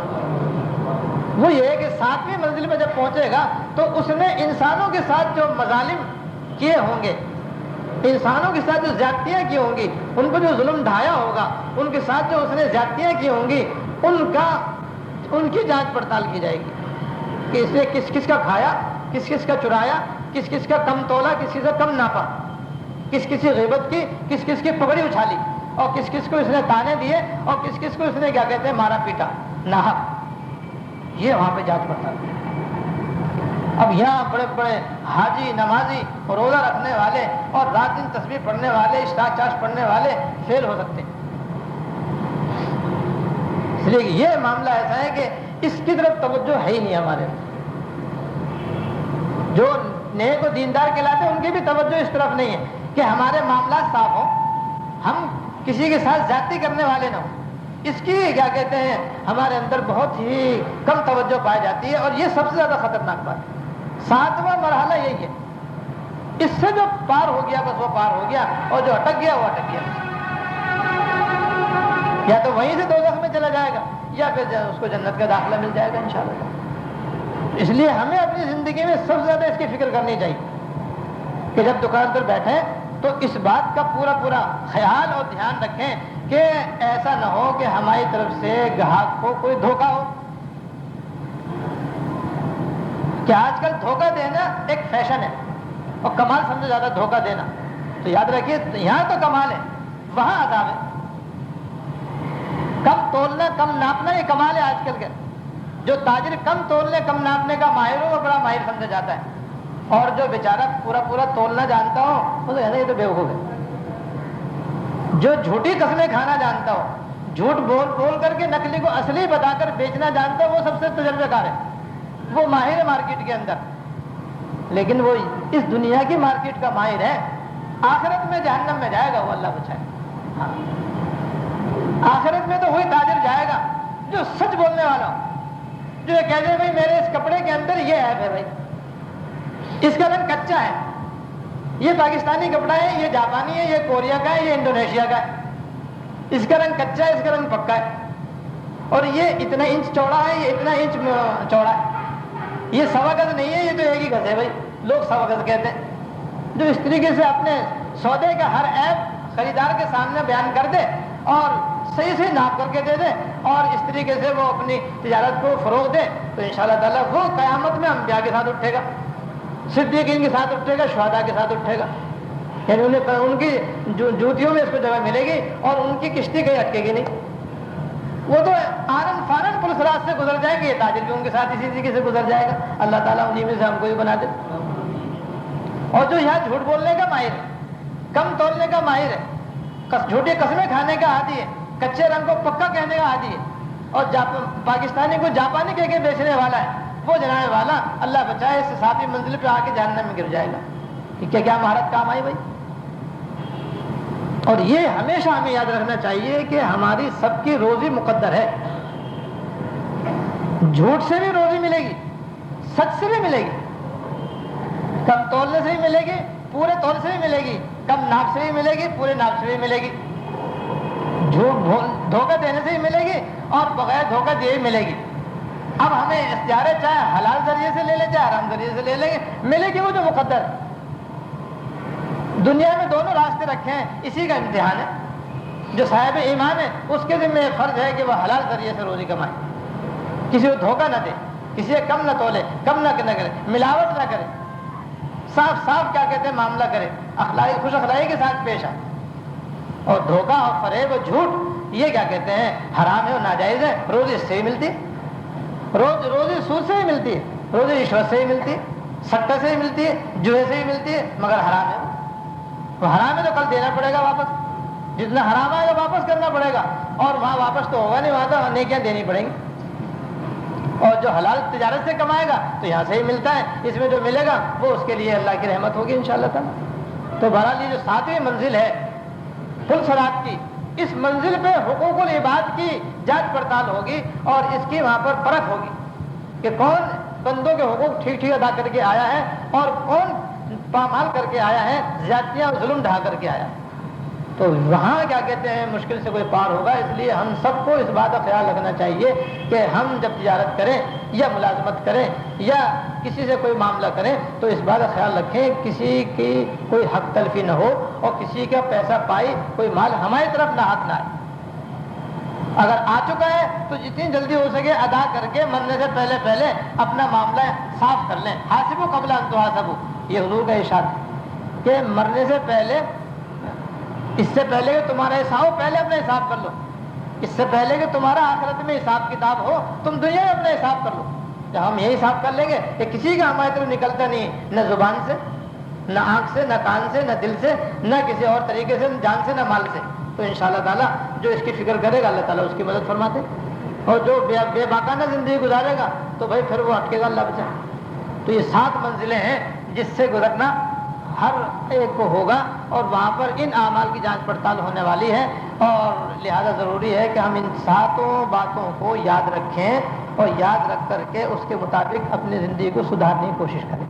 وہ یہ ہے کہ 7ویں منزل میں جب پہنچے گا تو اس نے انسانوں کے ساتھ جو مظالم کیے ہوں گے, انسانوں کے ساتھ جو زیادتیاں کی ہوں گی, ان کو جو ظلم ڈھایا ہوگا, ان کے ساتھ جو اس نے زیادتیاں کی ہوں گی, ان کی جانچ پڑتال کی جائے گی کہ اس نے کس کس کا کھایا, کس کس کا چرایا, کس کس کا کم تولا, کس کس کا کم ناپا, کس کس کی غیبت کی, کس کس کی پگڑی اچھالی, اور کس کس کو اس نے تانے دیے, اور کس کس کو اس نے کیا کہتے ہیں مارا پیٹا ناحق. یہ وہاں پہ جانچ پڑتال. اب یہاں بڑے بڑے حاجی, نمازی, روزہ رکھنے والے اور رات دن تسبیح پڑھنے والے, اشراق چاش پڑھنے والے فیل ہو سکتے ہیں. اس لیے یہ معاملہ ایسا ہے کہ اس کی طرف توجہ ہے ہی نہیں ہمارے. جو نیک و دیندار کہلاتے ہیں ان کی بھی توجہ اس طرف نہیں ہے کہ ہمارے معاملات صاف ہوں, ہم کسی کے ساتھ زیادتی کرنے والے نہ ہوں. اس کی کیا کہتے ہیں ہمارے اندر بہت ہی کم توجہ پائی جاتی ہے, اور یہ سب سے زیادہ خطرناک بات ہے. 7واں مرحلہ یہی ہے. اس سے جو پار ہو گیا بس وہ پار ہو گیا, اور جو اٹک گیا وہ اٹک گیا. یا تو وہیں سے دوزخ میں چلا جائے گا یا پھر اس کو جنت کا داخلہ مل جائے گا انشاءاللہ. اس لیے ہمیں اپنی زندگی میں سب سے زیادہ اس کی فکر کرنی چاہیے کہ جب دکان پر بیٹھیں تو اس بات کا پورا خیال اور دھیان رکھیں کہ ایسا نہ ہو کہ ہماری طرف سے گاہک کو کوئی دھوکہ ہو. کہ آج کل دھوکہ دینا ایک فیشن ہے, اور کمال سمجھے زیادہ دھوکہ دینا. تو یاد رکھیے یہاں تو کمال ہے, وہاں عذاب ہے. کم تولنا کم ناپنا یہ کمال ہے آج کل کے. جو تاجر کم تولنے کم ناپنے کا ماہر ہو وہ بڑا ماہر سمجھا جاتا ہے, اور جو بیچارہ پورا تولنا جانتا ہو وہ تو کہتا ہے یہ تو بیوقوف ہے. جو جھوٹی قسمیں کھانا جانتا ہو, جھوٹ بول کر کے نکلی کو اصلی بتا کر بیچنا جانتا ہو, وہ سب سے تجربہ کار ہے, وہ ماہر ہے مارکیٹ کے اندر. لیکن وہ اس دنیا کی مارکیٹ کا ماہر ہے, آخرت میں جہنم میں جائے گا وہ, اللہ بچائے. ہاں آخرت میں تو وہی تاجر جائے گا جو سچ بولنے والا ہو, جو یہ کہہ دے بھائی میرے اس کپڑے کے اندر یہ ایپ ہے, بھائی اس کا رنگ کچا ہے, یہ پاکستانی کپڑا ہے, یہ جاپانی ہے, یہ کوریا کا ہے, یہ انڈونیشیا کا ہے, اس کا رنگ کچا ہے, اس کا رنگ پکا ہے, اور یہ اتنا انچ چوڑا ہے, یہ اتنا انچ چوڑا ہے, یہ 1.25 گز نہیں ہے, یہ تو 1 ہی گز ہے. بھائی لوگ 1.25 گز کہتے ہیں. جو اس طریقے سے اپنے سودے کا ہر ایپ خریدار کے سامنے بیان کر دے اور صحیح ناپ کر کے دے دے, اور اس طریقے سے وہ اپنی تجارت کو فروغ دے, تو انشاءاللہ تعالیٰ وہ قیامت میں انبیاء کے ساتھ اٹھے گا, صدیقین کے ساتھ اٹھے گا, شہداء کے ساتھ اٹھے گا. یعنی ان کی جوتیوں میں اس کو جگہ ملے گی اور ان کی کشتی کہیں اٹکے گی نہیں. وہ تو آرن فارن پولیس راست سے گزر جائیں گے, یہ تاجر بھی ان کے ساتھ اسی طریقے سے گزر جائے گا. اللہ تعالیٰ انہیں میں سے ہم کو بھی بنا دے. اور جو یہاں جھوٹ بولنے کا ماہر ہے, کم تولنے کا ماہر ہے, جھوٹی قسمیں کھانے کا عادی ہے, کچے رنگ کو پکا کہنے کا عادی ہے, اور پاکستانی کو جاپانی کہہ کے بیچنے والا ہے, وہ جنانے والا اللہ بچائے اس 7ویں منزل پہ آ کے جہنم میں گر جائے گا. کہ کیا مہارت کام آئی بھائی. اور یہ ہمیشہ ہمیں یاد رکھنا چاہیے کہ ہماری سب کی روزی مقدر ہے. جھوٹ سے بھی روزی ملے گی, سچ سے بھی ملے گی, کم تولنے سے بھی ملے گی, پورے تول سے بھی ملے گی, کم ناپ سے بھی ملے گی, پورے ناپ سے بھی ملے گی. جھوٹ دھوکہ دینے سے بھی ملے گی اور بغیر دھوکہ دیے ملے گی. اب ہمیں اختیار ہے, چاہے حلال ذریعے سے لے لیں چاہے حرام ذریعے سے لے لیں گے, ملے گی وہ جو مقدر ہے. دنیا میں دونوں راستے رکھے ہیں, اسی کا امتحان ہے. جو صاحب ایمان ہے اس کے ذمہ فرض ہے کہ وہ حلال ذریعے سے روزی کمائے, کسی کو دھوکہ نہ دے, کسی سے کم نہ تولے, کم نہ کرے, ملاوٹ نہ کرے, صاف کیا کہتے ہیں معاملہ کرے, خوش اخلاقی کے ساتھ پیش آئے. اور دھوکہ اور فریب اور جھوٹ یہ کیا کہتے ہیں حرام ہے اور ناجائز ہے. روزی اس سے ہی ملتی ہے, روزی سود سے ہی ملتی ہے, روزی رشوت سے ہی ملتی ہے, سٹہ سے ہی ملتی ہے, جوئے سے ہی ملتی ہے, مگر حرام ہے. وہ حرام ہے تو کل دینا پڑے گا واپس, جتنا حرام آئے گا واپس کرنا پڑے گا, اور وہاں واپس تو ہوگا نہیں, وہاں تو نیکیاں دینی پڑیں گی. اور جو حلال تجارت سے کمائے گا تو یہاں سے ہی ملتا ہے, اس میں جو ملے گا وہ اس کے لیے اللہ کی رحمت ہوگی انشاءاللہ تعالیٰ. تو بہرحال یہ جو 7ویں منزل ہے پل صراط کی، اس منزل پہ حقوق العباد کی جانچ پڑتال ہوگی اور اس کی وہاں پر پرکھ ہوگی کہ کون بندوں کے حقوق ٹھیک ٹھیک ادا کر کے آیا ہے اور کون پامال کر کے آیا ہے، زیادتیاں اور ظلم ڈھا کر کے آیا ہے۔ تو وہاں کیا کہتے ہیں مشکل سے کوئی پار ہوگا۔ اس لیے ہم سب کو اس بات کا خیال رکھنا چاہیے کہ ہم جب تجارت کریں یا ملازمت کریں یا کسی سے کوئی معاملہ کریں تو اس بات کا خیال رکھیں کسی کی کوئی حق تلفی نہ ہو اور کسی کا پیسہ پائی کوئی مال ہماری طرف نہ ہاتھ نہ آئے۔ اگر آ چکا ہے تو جتنی جلدی ہو سکے ادا کر کے مرنے سے پہلے پہلے اپنا معاملہ صاف کر لیں۔ حاسبو قبل ان تحاسبو، یہ حضور کا ارشاد ہے کہ مرنے سے پہلے، اس سے پہلے کہ تمہارا حساب ہو پہلے اپنا حساب کر لو، اس سے پہلے کہ تمہارا آخرت میں حساب کتاب ہو تم دنیا میں اپنا حساب کر لو۔ جب ہم یہی حساب کر لیں گے کہ کسی کا ہماری طرف نکلتا نہیں، نہ زبان سے، نہ آنکھ سے، نہ کان سے، نہ دل سے، نہ کسی اور طریقے سے، نہ جان سے، نہ مال سے، تو انشاءاللہ تعالیٰ جو اس کی فکر کرے گا اللہ تعالیٰ اس کی مدد فرماتے، اور جو بے باکانہ زندگی گزارے گا تو بھائی پھر وہ اٹکے گا اللہ بچا۔ تو یہ 7 منزلیں ہیں جس سے گزرنا ہر ایک کو ہوگا اور وہاں پر ان اعمال کی جانچ پڑتال ہونے والی ہے، اور لہذا ضروری ہے کہ ہم ان 7 باتوں کو یاد رکھیں اور یاد رکھ کر کے اس کے مطابق اپنی زندگی کو سدھارنے کی کوشش کریں۔